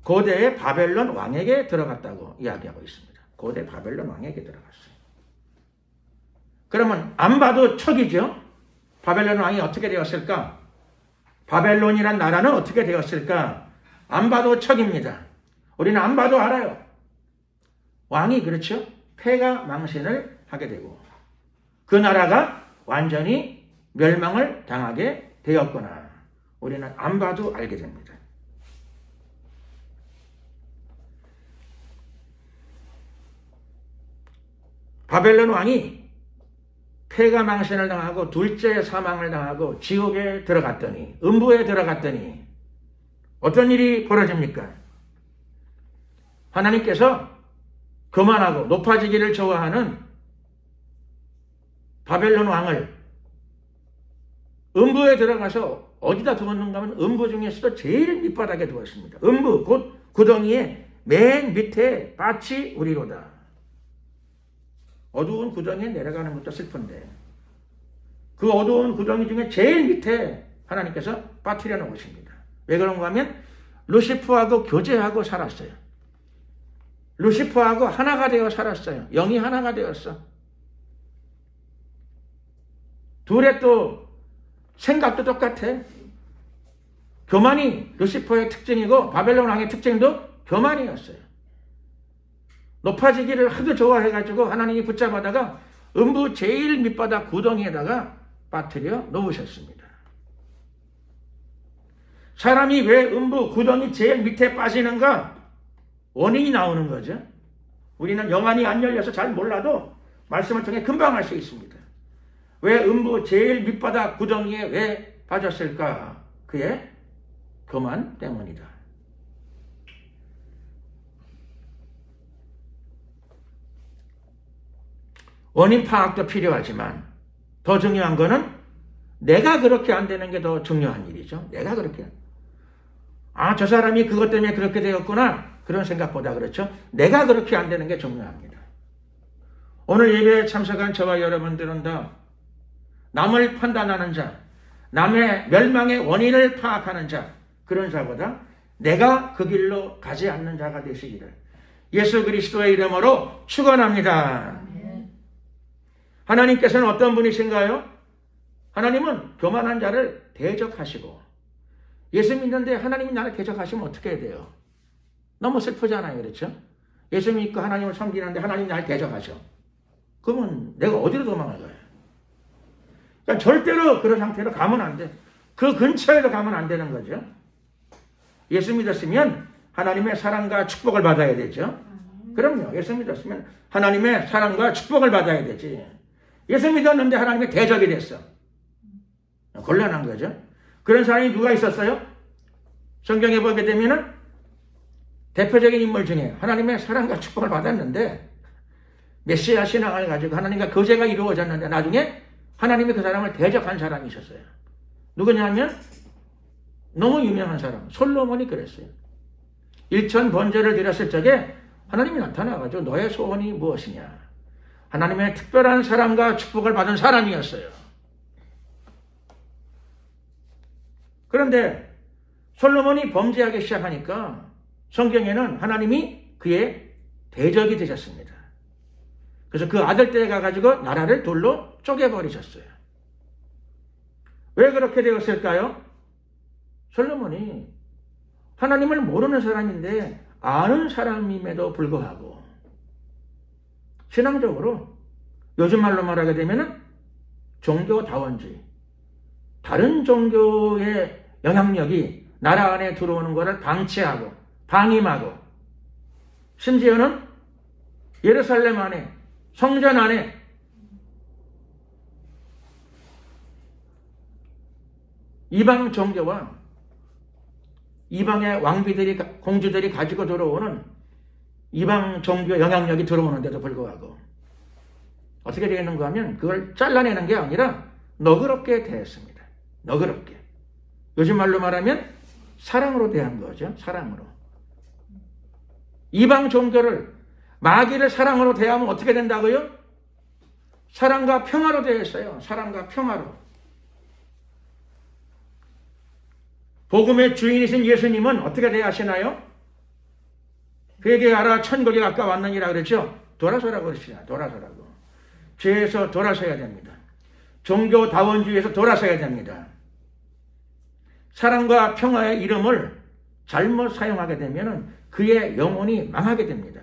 고대의 바벨론 왕에게 들어갔다고 이야기하고 있습니다. 고대 바벨론 왕에게 들어갔어요. 그러면 안 봐도 척이죠. 바벨론 왕이 어떻게 되었을까? 바벨론이란 나라는 어떻게 되었을까? 안 봐도 척입니다. 우리는 안 봐도 알아요. 왕이 그렇죠. 패가 망신을 하게 되고 그 나라가 완전히 멸망을 당하게 되었구나. 우리는 안 봐도 알게 됩니다. 바벨론 왕이 패가 망신을 당하고 둘째 사망을 당하고 지옥에 들어갔더니 음부에 들어갔더니 어떤 일이 벌어집니까? 하나님께서 교만하고 높아지기를 좋아하는 바벨론 왕을 음부에 들어가서 어디다 두었는가 하면 음부 중에서도 제일 밑바닥에 두었습니다. 음부 곧 구덩이의 맨 밑에 밭이 우리로다. 어두운 구덩이에 내려가는 것도 슬픈데 그 어두운 구덩이 중에 제일 밑에 하나님께서 빠뜨려 놓으십니다. 왜 그런가 하면 루시퍼하고 교제하고 살았어요. 루시퍼하고 하나가 되어 살았어요. 영이 하나가 되었어. 둘의 또 생각도 똑같아. 교만이 루시퍼의 특징이고 바벨론 왕의 특징도 교만이었어요. 높아지기를 하도 좋아해가지고 하나님이 붙잡아다가 음부 제일 밑바닥 구덩이에다가 빠뜨려 놓으셨습니다. 사람이 왜 음부 구덩이 제일 밑에 빠지는가? 원인이 나오는 거죠. 우리는 영안이 안 열려서 잘 몰라도 말씀을 통해 금방 알 수 있습니다. 왜 음부 제일 밑바닥 구덩이에 왜 빠졌을까? 그의 교만 때문이다. 원인 파악도 필요하지만 더 중요한 거는 내가 그렇게 안 되는 게 더 중요한 일이죠. 내가 그렇게. 저 사람이 그것 때문에 그렇게 되었구나. 그런 생각보다 그렇죠. 내가 그렇게 안 되는 게 중요합니다. 오늘 예배에 참석한 저와 여러분들은 다 남을 판단하는 자, 남의 멸망의 원인을 파악하는 자, 그런 자보다 내가 그 길로 가지 않는 자가 되시기를 예수 그리스도의 이름으로 축원합니다. 하나님께서는 어떤 분이신가요? 하나님은 교만한 자를 대적하시고, 예수 믿는데 하나님이 나를 대적하시면 어떻게 해야 돼요? 너무 슬프잖아요. 그렇죠? 예수 믿고 하나님을 섬기는데 하나님이 나를 대적하셔. 그러면 내가 어디로 도망을 가요? 그러니까 절대로 그런 상태로 가면 안 돼. 그 근처에도 가면 안 되는 거죠. 예수 믿었으면 하나님의 사랑과 축복을 받아야 되죠. 그럼요. 예수 믿었으면 하나님의 사랑과 축복을 받아야 되지. 예수 믿었는데 하나님의 대적이 됐어. 곤란한 거죠. 그런 사람이 누가 있었어요? 성경에 보게 되면은 대표적인 인물 중에 하나님의 사랑과 축복을 받았는데 메시아 신앙을 가지고 하나님과 거제가 이루어졌는데 나중에 하나님이 그 사람을 대적한 사람이 있었어요. 누구냐면 너무 유명한 사람 솔로몬이 그랬어요. 일천 번제를 드렸을 적에 하나님이 나타나가지고 너의 소원이 무엇이냐. 하나님의 특별한 사랑과 축복을 받은 사람이었어요. 그런데 솔로몬이 범죄하기 시작하니까 성경에는 하나님이 그의 대적이 되셨습니다. 그래서 그 아들 떼에 가가지고 나라를 돌로 쪼개버리셨어요. 왜 그렇게 되었을까요? 솔로몬이 하나님을 모르는 사람인데 아는 사람임에도 불구하고 신앙적으로 요즘 말로 말하게 되면 종교다원주의, 다른 종교의 영향력이 나라 안에 들어오는 것을 방치하고 방임하고 심지어는 예루살렘 안에 성전 안에 이방 종교와 이방의 왕비들이 공주들이 가지고 들어오는 이방 종교 영향력이 들어오는데도 불구하고 어떻게 되겠는가 하면 그걸 잘라내는 게 아니라 너그럽게 대했습니다. 너그럽게. 요즘 말로 말하면 사랑으로 대한 거죠. 사랑으로. 이방 종교를 마귀를 사랑으로 대하면 어떻게 된다고요? 사랑과 평화로 대했어요. 사랑과 평화로. 복음의 주인이신 예수님은 어떻게 대하시나요? 그에게 알아 천국이 가까웠느니라 그랬죠. 돌아서라고 그러시잖아요. 돌아서라고. 죄에서 돌아서야 됩니다. 종교다원주의에서 돌아서야 됩니다. 사랑과 평화의 이름을 잘못 사용하게 되면 그의 영혼이 망하게 됩니다.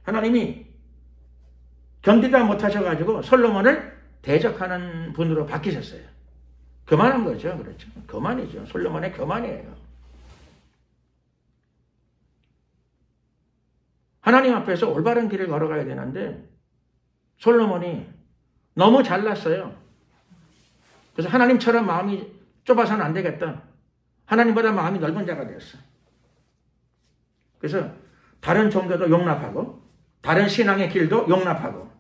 하나님이 견디다 못하셔가지고 솔로몬을 대적하는 분으로 바뀌셨어요. 교만한 거죠. 그렇죠. 교만이죠. 솔로몬의 교만이에요. 하나님 앞에서 올바른 길을 걸어가야 되는데 솔로몬이 너무 잘났어요. 그래서 하나님처럼 마음이 좁아서는 안 되겠다. 하나님보다 마음이 넓은 자가 되었어. 그래서 다른 종교도 용납하고 다른 신앙의 길도 용납하고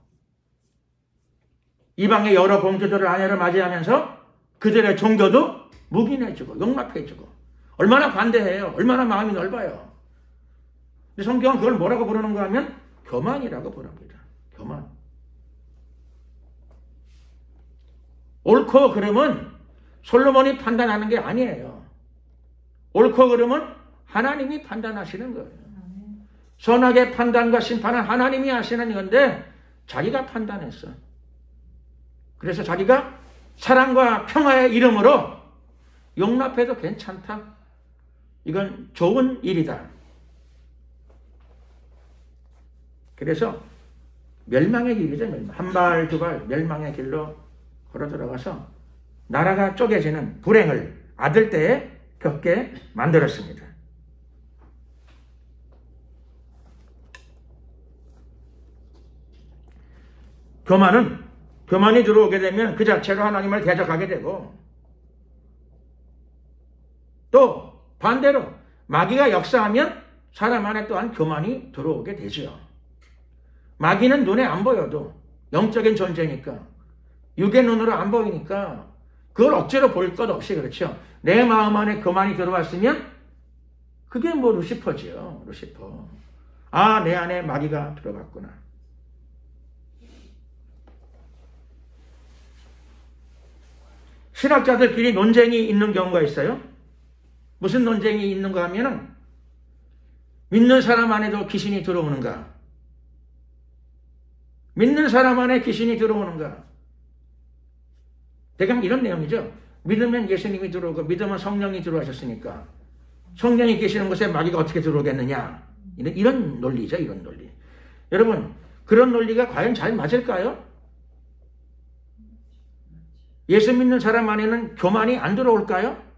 이방의 여러 공주들을 아내로 맞이하면서 그들의 종교도 묵인해주고 용납해주고 얼마나 관대해요. 얼마나 마음이 넓어요. 근데 성경은 그걸 뭐라고 부르는가 하면 교만이라고 부릅니다. 교만. 옳고 그름은 솔로몬이 판단하는 게 아니에요. 옳고 그름은 하나님이 판단하시는 거예요. 선악의 판단과 심판은 하나님이 하시는 건데 자기가 판단했어. 그래서 자기가 사랑과 평화의 이름으로 용납해도 괜찮다. 이건 좋은 일이다. 그래서 멸망의 길이죠. 한 발, 두 발 멸망의 길로 걸어 들어가서 나라가 쪼개지는 불행을 아들 때에 겪게 만들었습니다. 교만이 들어오게 되면 그 자체로 하나님을 대적하게 되고 또 반대로 마귀가 역사하면 사람 안에 또한 교만이 들어오게 되죠. 마귀는 눈에 안 보여도 영적인 존재니까 육의 눈으로 안 보이니까 그걸 억지로 볼 것 없이 그렇죠. 내 마음 안에 교만이 들어왔으면 그게 뭐 루시퍼지요. 루시퍼. 아, 내 안에 마귀가 들어갔구나. 신학자들끼리 논쟁이 있는 경우가 있어요. 무슨 논쟁이 있는가 하면은 믿는 사람 안에도 귀신이 들어오는가? 믿는 사람 안에 귀신이 들어오는가? 대강 이런 내용이죠. 믿으면 예수님이 들어오고 믿으면 성령이 들어오셨으니까 성령이 계시는 곳에 마귀가 어떻게 들어오겠느냐? 이런 논리죠. 이런 논리. 여러분, 그런 논리가 과연 잘 맞을까요? 예수 믿는 사람 안에는 교만이 안 들어올까요?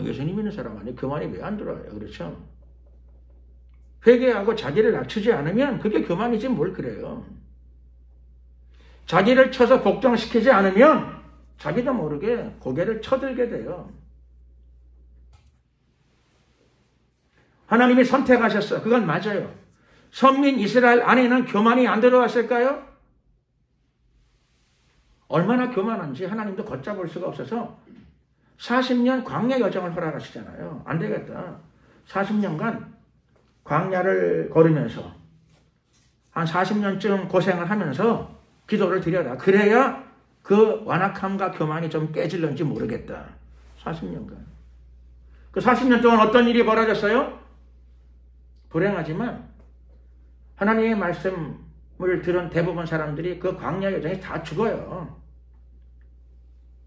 예수님 믿는 사람 안에 교만이 왜 안 들어와요? 그렇죠? 회개하고 자기를 낮추지 않으면 그게 교만이지 뭘 그래요. 자기를 쳐서 복종시키지 않으면 자기도 모르게 고개를 쳐들게 돼요. 하나님이 선택하셨어. 그건 맞아요. 선민 이스라엘 안에는 교만이 안 들어왔을까요? 얼마나 교만한지 하나님도 걷잡을 수가 없어서 40년 광야 여정을 허락하시잖아요. 안 되겠다. 40년간 광야를 걸으면서 한 40년쯤 고생을 하면서 기도를 드려라. 그래야 그 완악함과 교만이 좀 깨질런지 모르겠다. 40년간. 그 40년 동안 어떤 일이 벌어졌어요? 불행하지만 하나님의 말씀을 들은 대부분 사람들이 그 광야 여정에 다 죽어요.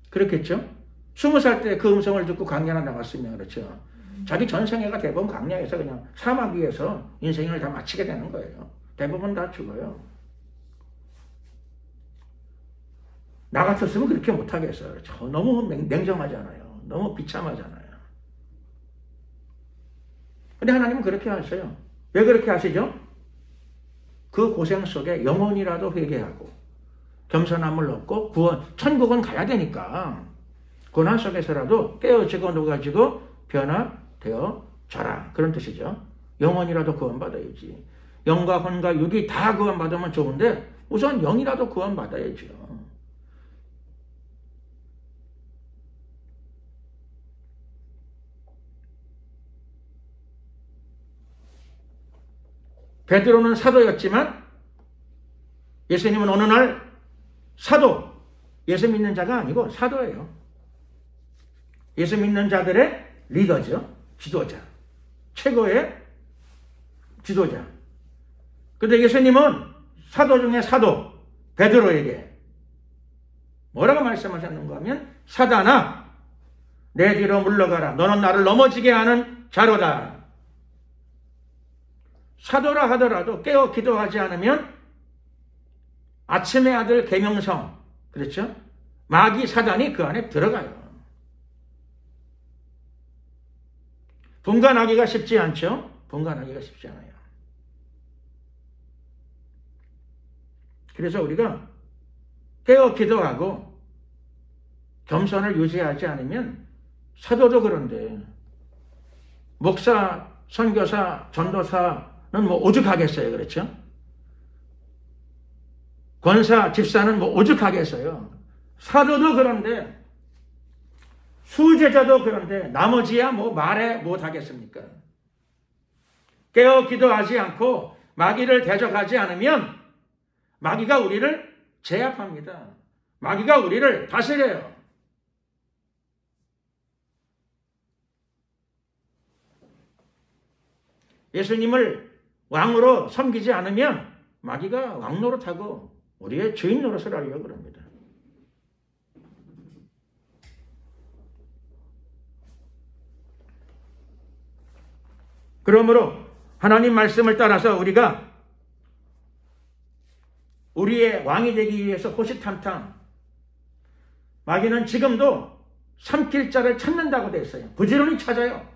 그렇겠죠? 20살 때 그 음성을 듣고 광야로 나갔으면 그렇죠. 자기 전생애가 대부분 광야에서 그냥 사막 위에서 인생을 다 마치게 되는 거예요. 대부분 다 죽어요. 나 같았으면 그렇게 못하겠어요. 너무 냉정하잖아요. 너무 비참하잖아요. 근데 하나님은 그렇게 하셔요. 왜 그렇게 하시죠? 그 고생 속에 영혼이라도 회개하고 겸손함을 얻고 천국은 가야 되니까 고난 속에서라도 깨어지고 녹아지고 변화되어 져라. 그런 뜻이죠. 영혼이라도 구원받아야지. 영과 혼과 육이 다 구원받으면 좋은데 우선 영이라도 구원받아야죠. 베드로는 사도였지만 예수님은 어느 날 사도, 예수 믿는 자가 아니고 사도예요. 예수 믿는 자들의 리더죠. 지도자. 최고의 지도자. 그런데 예수님은 사도 중에 사도 베드로에게 뭐라고 말씀하셨는가 하면 사단아 내 뒤로 물러가라. 너는 나를 넘어지게 하는 자로다. 사도라 하더라도 깨어 기도하지 않으면 아침의 아들 계명성, 그렇죠? 마귀 사단이 그 안에 들어가요. 분간하기가 쉽지 않죠? 분간하기가 쉽지 않아요. 그래서 우리가 깨어 기도하고 겸손을 유지하지 않으면 사도도 그런데 목사, 선교사, 전도사는 뭐 오죽하겠어요. 그렇죠? 권사, 집사는 뭐 오죽하겠어요. 사도도 그런데 수제자도 그런데 나머지야 뭐 말해 못하겠습니까? 깨어 기도하지 않고 마귀를 대적하지 않으면 마귀가 우리를 제압합니다. 마귀가 우리를 다스려요. 예수님을 왕으로 섬기지 않으면 마귀가 왕 노릇하고 우리의 주인 노릇을 하려고 합니다. 그러므로 하나님 말씀을 따라서 우리가 우리의 왕이 되기 위해서 호시탐탐 마귀는 지금도 삼킬 자를 찾는다고 되어 있어요. 부지런히 찾아요.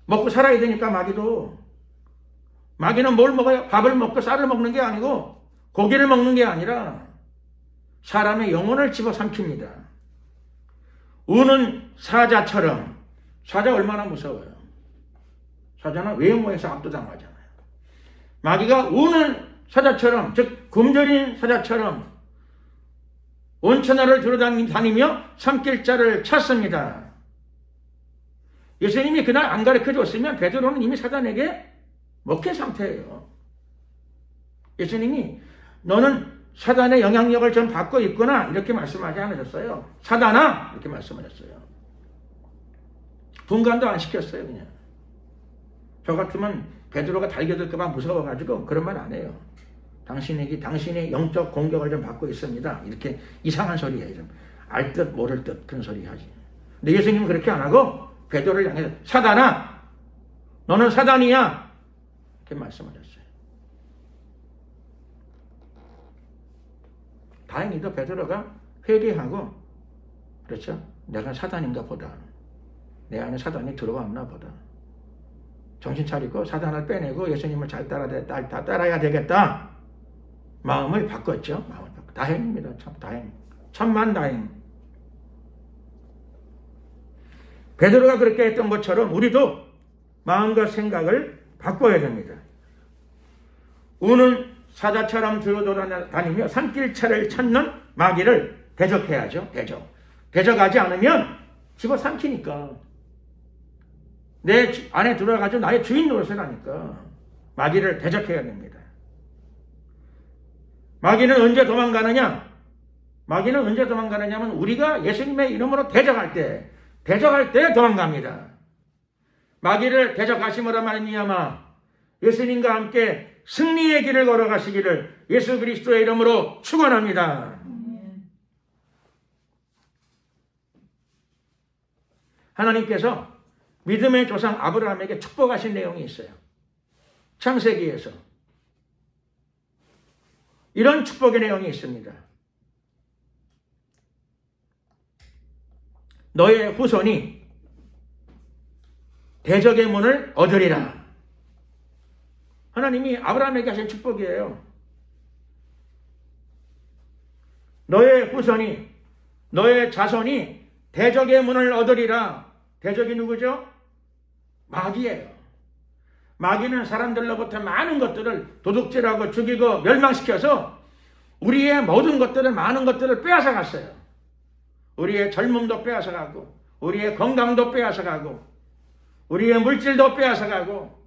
먹고 살아야 되니까 마귀는 뭘 먹어요? 밥을 먹고 쌀을 먹는 게 아니고 고기를 먹는 게 아니라 사람의 영혼을 집어삼킵니다. 우는 사자처럼. 사자 얼마나 무서워요. 사자는 외모에서 압도당하잖아요. 마귀가 우는 사자처럼, 즉 굶주린 사자처럼 온천하를 들어다니며 삼킬 자를 찾습니다. 예수님이 그날 안 가르쳐줬으면 베드로는 이미 사단에게 먹힌 상태예요. 예수님이 너는 사단의 영향력을 좀 받고 있구나 이렇게 말씀하지 않으셨어요. 사단아 이렇게 말씀하셨어요. 분간도 안 시켰어요. 그냥 저 같으면 베드로가 달겨들까봐 무서워가지고 그런 말 안 해요. 당신이 영적 공격을 좀 받고 있습니다. 이렇게 이상한 소리 해요. 알 듯 모를 듯 그런 소리 하지. 근데 예수님은 그렇게 안 하고 베드로를 향해서 사단아, 너는 사단이야. 이렇게 말씀하셨어요. 다행히도 베드로가 회개하고, 그렇죠? 내가 사단인가 보다. 내 안에 사단이 들어왔나 보다. 정신 차리고 사단을 빼내고 예수님을 잘 따라야 되겠다. 마음을 바꿨죠. 마음을 바꿨. 다행입니다. 참 다행. 천만 다행. 베드로가 그렇게 했던 것처럼 우리도 마음과 생각을 바꿔야 됩니다. 우는 사자처럼 들어다니며 산길차를 찾는 마귀를 대적해야죠. 대적하지 않으면 집어삼키니까. 내 안에 들어가가지고 나의 주인 노릇을 하니까 마귀를 대적해야 됩니다. 마귀는 언제 도망가느냐? 마귀는 언제 도망가느냐면 우리가 예수님의 이름으로 대적할 때 도망갑니다. 마귀를 대적하심으로 말미암아 예수님과 함께 승리의 길을 걸어가시기를 예수 그리스도의 이름으로 축원합니다. 하나님께서 믿음의 조상 아브라함에게 축복하신 내용이 있어요. 창세기에서 이런 축복의 내용이 있습니다. 너의 후손이 대적의 문을 얻으리라. 하나님이 아브라함에게 하신 축복이에요. 너의 후손이, 너의 자손이 대적의 문을 얻으리라. 대적이 누구죠? 마귀예요. 마귀는 사람들로부터 많은 것들을 도둑질하고 죽이고 멸망시켜서 우리의 모든 것들을, 많은 것들을 빼앗아갔어요. 우리의 젊음도 빼앗아가고, 우리의 건강도 빼앗아가고, 우리의 물질도 빼앗아가고,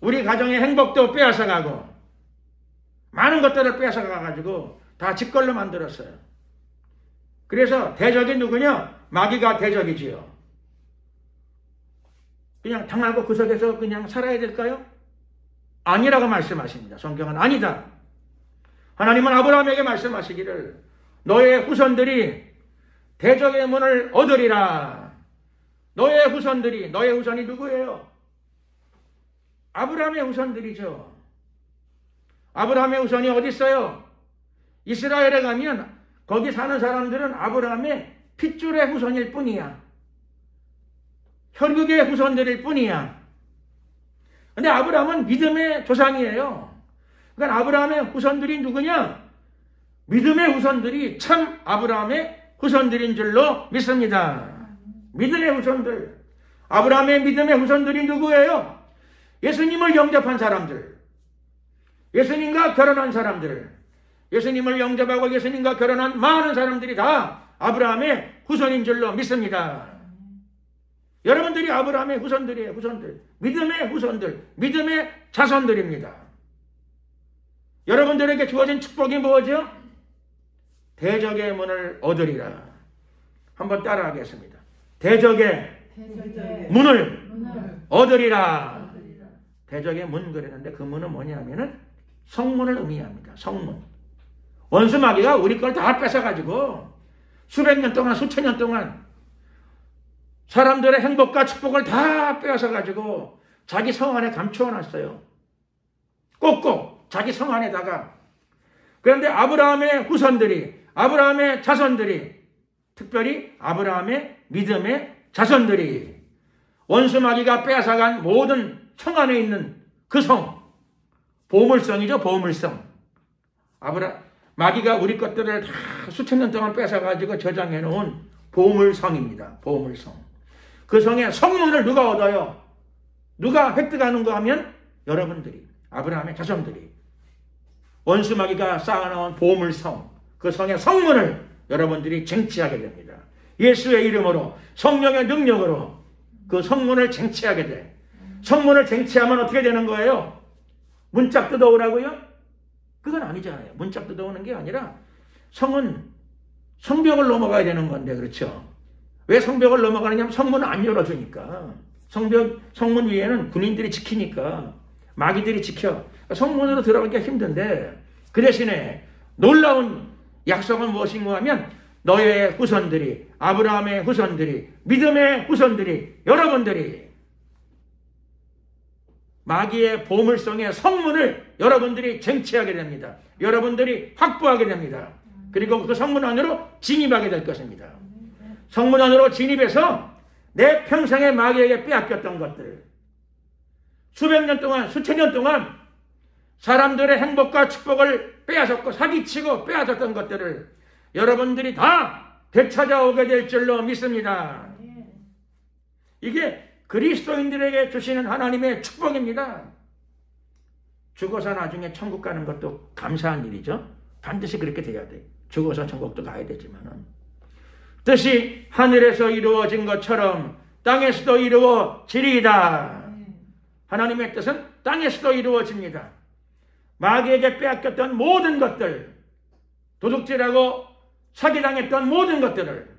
우리 가정의 행복도 빼앗아가고, 많은 것들을 빼앗아가가지고 다 집걸로 만들었어요. 그래서 대적이 누구냐? 마귀가 대적이지요. 그냥 당하고 구석에서 그냥 살아야 될까요? 아니라고 말씀하십니다. 성경은 아니다. 하나님은 아브라함에게 말씀하시기를 너의 후손들이 대적의 문을 얻으리라. 너의 후손이 누구예요? 아브라함의 후손들이죠. 아브라함의 후손이 어디 있어요? 이스라엘에 가면 거기 사는 사람들은 아브라함의 핏줄의 후손일 뿐이야. 혈육의 후손들일 뿐이야. 근데 아브라함은 믿음의 조상이에요. 그러니까 아브라함의 후손들이 누구냐? 믿음의 후손들이 참 아브라함의 후손들인 줄로 믿습니다. 믿음의 후손들. 아브라함의 믿음의 후손들이 누구예요? 예수님을 영접한 사람들. 예수님과 결혼한 사람들. 예수님을 영접하고 예수님과 결혼한 많은 사람들이 다 아브라함의 후손인 줄로 믿습니다. 여러분들이 아브라함의 후손들이에요. 후손들. 믿음의 후손들. 믿음의 자손들입니다. 여러분들에게 주어진 축복이 뭐죠? 대적의 문을 얻으리라. 한번 따라하겠습니다. 대적의 문을 얻으리라. 대적의 문 그랬는데 그 문은 뭐냐면은 성문을 의미합니다. 성문. 원수 마귀가 우리 걸 다 뺏어가지고 수백 년 동안, 수천 년 동안 사람들의 행복과 축복을 다 빼앗아가지고 자기 성 안에 감추어놨어요. 꼭꼭 자기 성 안에다가. 그런데 아브라함의 후손들이, 아브라함의 자손들이, 특별히 아브라함의 믿음의 자손들이 원수 마귀가 빼앗아간 모든 성 안에 있는 그 성, 보물성이죠. 보물성. 마귀가 우리 것들을 다 수천 년 동안 뺏어가지고 저장해 놓은 보물성입니다. 보물성. 그 성의 성문을 누가 얻어요? 누가 획득하는가 하면 여러분들이, 아브라함의 자손들이. 원수 마귀가 쌓아놓은 보물성, 그 성의 성문을 여러분들이 쟁취하게 됩니다. 예수의 이름으로, 성령의 능력으로 그 성문을 쟁취하게 돼. 성문을 쟁취하면 어떻게 되는 거예요? 문짝 뜯어오라고요? 그건 아니잖아요. 문짝 뜯어오는 게 아니라 성은 성벽을 넘어가야 되는 건데, 그렇죠? 왜 성벽을 넘어가느냐면 성문을 안 열어주니까. 성문 위에는 군인들이 지키니까 마귀들이 지켜. 성문으로 들어가기가 힘든데 그 대신에 놀라운 약속은 무엇인가 하면 너의 후손들이, 아브라함의 후손들이, 믿음의 후손들이, 여러분들이 마귀의 보물성의 성문을 여러분들이 쟁취하게 됩니다. 여러분들이 확보하게 됩니다. 그리고 그 성문 안으로 진입하게 될 것입니다. 성문 안으로 진입해서 내 평생에 마귀에게 빼앗겼던 것들, 수백 년 동안, 수천 년 동안 사람들의 행복과 축복을 빼앗았고 사기치고 빼앗았던 것들을 여러분들이 다 되찾아오게 될 줄로 믿습니다. 이게 그리스도인들에게 주시는 하나님의 축복입니다. 죽어서 나중에 천국 가는 것도 감사한 일이죠. 반드시 그렇게 돼야 돼. 죽어서 천국도 가야 되지만은 뜻이 하늘에서 이루어진 것처럼 땅에서도 이루어지리이다. 하나님의 뜻은 땅에서도 이루어집니다. 마귀에게 빼앗겼던 모든 것들, 도둑질하고 사기당했던 모든 것들을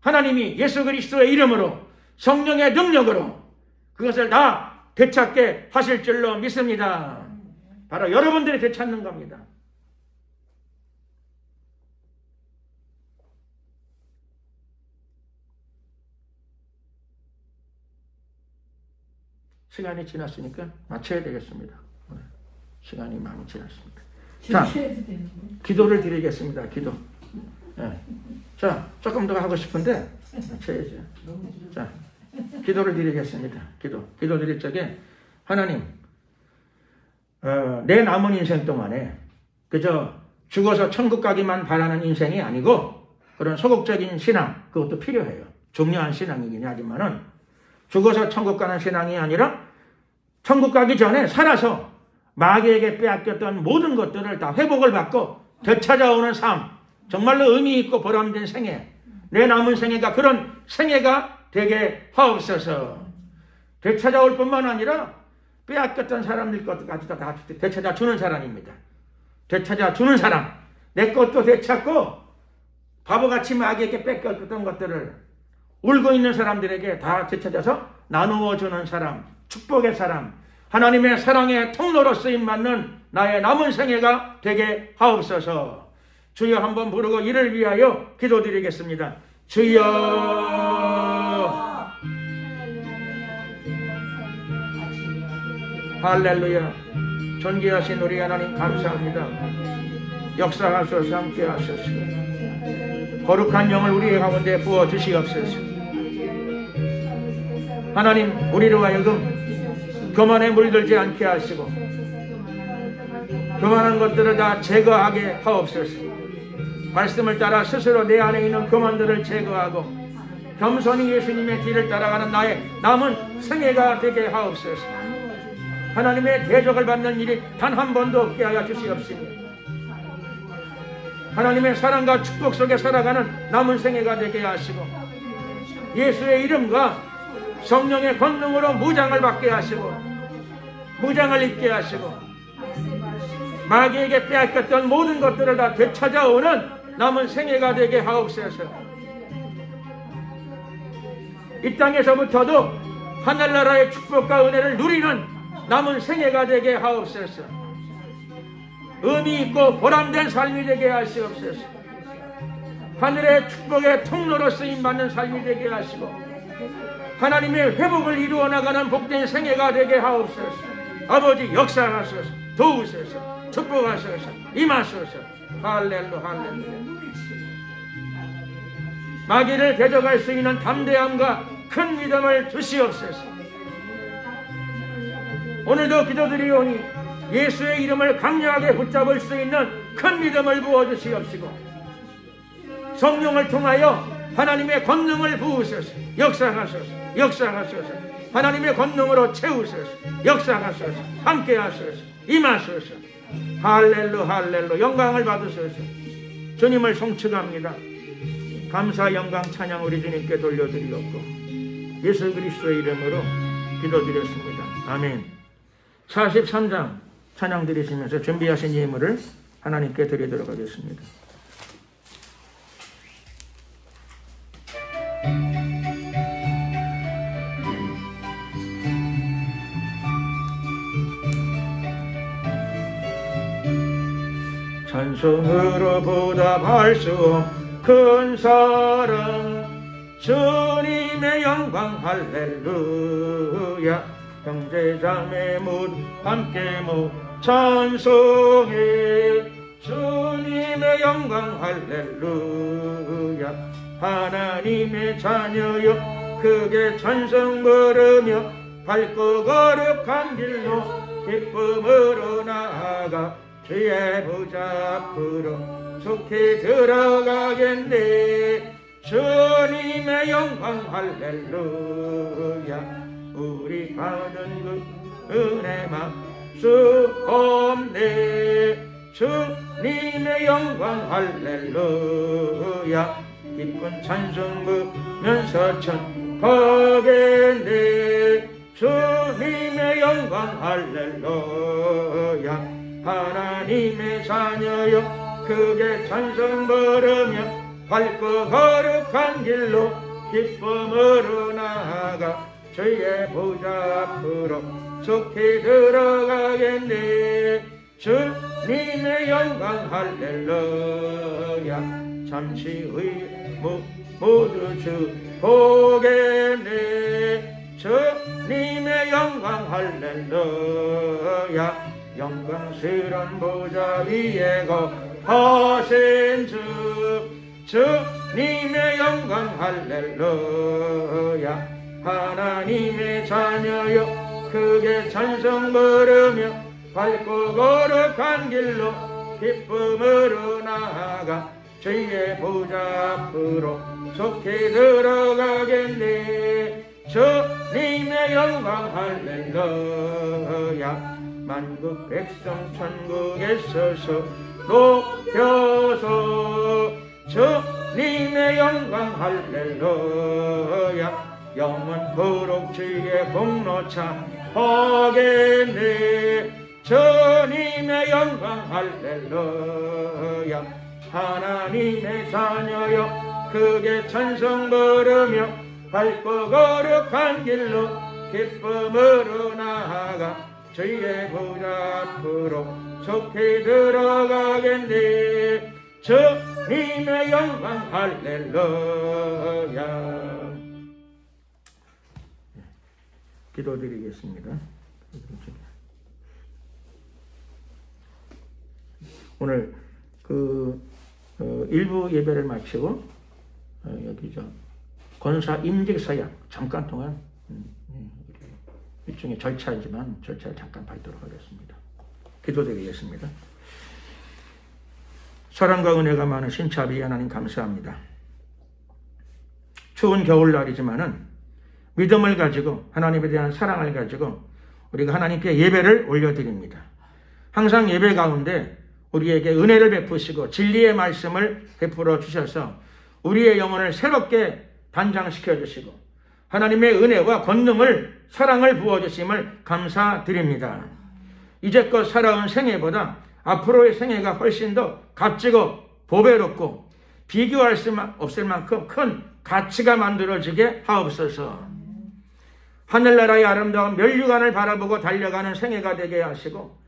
하나님이 예수 그리스도의 이름으로 성령의 능력으로 그것을 다 되찾게 하실 줄로 믿습니다. 바로 여러분들이 되찾는 겁니다. 시간이 지났으니까 마쳐야 되겠습니다. 시간이 많이 지났습니다. 자, 기도를 드리겠습니다. 기도. 네. 자, 조금 더 하고 싶은데 마쳐야죠. 자, 기도를 드리겠습니다. 기도 드릴 적에 하나님, 내 남은 인생 동안에 그저 죽어서 천국 가기만 바라는 인생이 아니고 그런 소극적인 신앙, 그것도 필요해요. 중요한 신앙이긴 하지만은 죽어서 천국 가는 신앙이 아니라 천국 가기 전에 살아서 마귀에게 빼앗겼던 모든 것들을 다 회복을 받고 되찾아오는 삶, 정말로 의미 있고 보람된 생애, 내 남은 생애가 그런 생애가 되게 하옵소서. 되찾아올 뿐만 아니라 빼앗겼던 사람들 것까지 다 되찾아주는 사람입니다. 되찾아주는 사람, 내 것도 되찾고 바보같이 마귀에게 뺏겼던 것들을 울고 있는 사람들에게 다 되찾아서 나누어주는 사람, 축복의 사람, 하나님의 사랑의 통로로 쓰임받는 나의 남은 생애가 되게 하옵소서. 주여 한번 부르고 이를 위하여 기도드리겠습니다. 주여. 할렐루야. 존귀하신 우리 하나님 감사합니다. 역사하소서, 함께하소서. 거룩한 영을 우리의 가운데 부어주시옵소서. 하나님, 우리로 하여금 교만에 물들지 않게 하시고 교만한 것들을 다 제거하게 하옵소서. 말씀을 따라 스스로 내 안에 있는 교만들을 제거하고 겸손히 예수님의 뒤를 따라가는 나의 남은 생애가 되게 하옵소서. 하나님의 대적을 받는 일이 단 한 번도 없게 하여 주시옵시며 하나님의 사랑과 축복 속에 살아가는 남은 생애가 되게 하시고 예수의 이름과 성령의 권능으로 무장을 받게 하시고 무장을 입게 하시고 마귀에게 빼앗겼던 모든 것들을 다 되찾아오는 남은 생애가 되게 하옵소서. 이 땅에서부터도 하늘나라의 축복과 은혜를 누리는 남은 생애가 되게 하옵소서. 의미 있고 보람된 삶이 되게 하시옵소서. 하늘의 축복의 통로로 쓰임받는 삶이 되게 하시고 하나님의 회복을 이루어 나가는 복된 생애가 되게 하옵소서. 아버지 역사하소서. 도우소서. 축복하소서. 임하소서. 할렐루야. 할렐루야. 마귀를 대적할 수 있는 담대함과 큰 믿음을 주시옵소서. 오늘도 기도드리오니 예수의 이름을 강력하게 붙잡을 수 있는 큰 믿음을 부어주시옵시고 성령을 통하여 하나님의 권능을 부으소서. 역사하소서. 역사하소서. 하나님의 권능으로 채우소서. 역사하소서. 함께하소서. 임하소서. 할렐루야. 할렐루야. 영광을 받으소서. 주님을 송축합니다. 감사 영광 찬양 우리 주님께 돌려드리옵고 예수 그리스도의 이름으로 기도드렸습니다. 아멘. 43장 찬양 드리시면서 준비하신 예물을 하나님께 드리도록 하겠습니다. 찬송으로 보답할 수 큰 사랑 주님의 영광 할렐루야. 형제자매 묻 함께 묻 찬송해 주님의 영광 할렐루야. 하나님의 자녀여 크게 찬송 부르며 밝고 거룩한 길로 기쁨으로 나아가 주의 보좌 앞으로 속히 들어가겠네. 주님의 영광 할렐루야. 우리 받은 그 은혜 막수 없네. 주님의 영광 할렐루야. 기쁜 찬송 부르면서 천가겠네. 주님의 영광 할렐루야. 하나님의 자녀여 크게 찬송 부르며 밝고 거룩한 길로 기쁨으로 나아가 주의 보좌 앞으로 속히 들어가겠네. 주님의 영광 할렐루야. 잠시 후에 모두 주 보겠네. 주님의 영광 할렐루야. 영광스런 보좌 위에 거하신 주님의 영광 할렐루야. 하나님의 자녀여 크게 찬송 부르며 밝고 거룩한 길로 기쁨으로 나아가 주의 보좌 앞으로 속히 들어가겠네. 주님의 영광 할렐루야. 만국 백성 천국에서 높여서 주님의 영광 할렐루야. 영원토록 주의 공로 참하겠네. 주님의 영광 할렐루야. 하나님의 자녀여 크게 찬송 부르며 밝고 거룩한 길로 기쁨으로 나아가 주의 보좌 앞으로 속히 들어가겠네. 주님의 영광 할렐루야. 기도드리겠습니다. 오늘 일부 예배를 마치고 여기 권사 임직 서약 잠깐 동안 일종의 절차이지만 절차를 잠깐 밟도록 하겠습니다. 기도드리겠습니다. 사랑과 은혜가 많으신 자비의 하나님 감사합니다. 추운 겨울날이지만은 믿음을 가지고 하나님에 대한 사랑을 가지고 우리가 하나님께 예배를 올려드립니다. 항상 예배 가운데 우리에게 은혜를 베푸시고 진리의 말씀을 베풀어 주셔서 우리의 영혼을 새롭게 단장시켜 주시고 하나님의 은혜와 권능을 사랑을 부어주심을 감사드립니다. 이제껏 살아온 생애보다 앞으로의 생애가 훨씬 더 값지고 보배롭고 비교할 수 없을 만큼 큰 가치가 만들어지게 하옵소서. 하늘나라의 아름다운 멸류관을 바라보고 달려가는 생애가 되게 하시고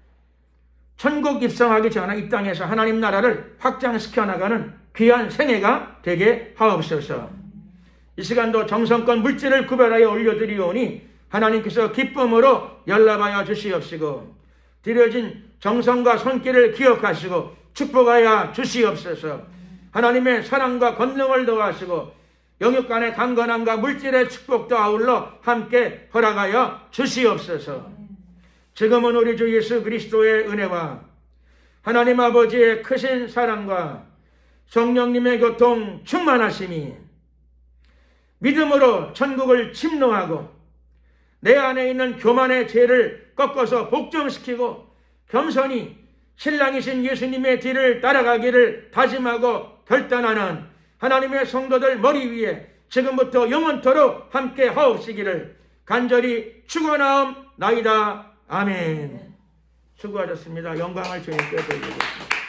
천국 입성하기 전에 이 땅에서 하나님 나라를 확장시켜 나가는 귀한 생애가 되게 하옵소서. 이 시간도 정성껏 물질을 구별하여 올려드리오니 하나님께서 기쁨으로 연락하여 주시옵시고 드려진 정성과 손길을 기억하시고 축복하여 주시옵소서. 하나님의 사랑과 권능을 더하시고 영육 간의 강건함과 물질의 축복도 아울러 함께 허락하여 주시옵소서. 지금은 우리 주 예수 그리스도의 은혜와 하나님 아버지의 크신 사랑과 성령님의 교통 충만하심이 믿음으로 천국을 침노하고 내 안에 있는 교만의 죄를 꺾어서 복종시키고 겸손히 신랑이신 예수님의 뒤를 따라가기를 다짐하고 결단하는 하나님의 성도들 머리 위에 지금부터 영원토록 함께 하옵시기를 간절히 축원하옵나이다. 아멘. 수고하셨습니다. 영광을 주님께 돌리겠습니다.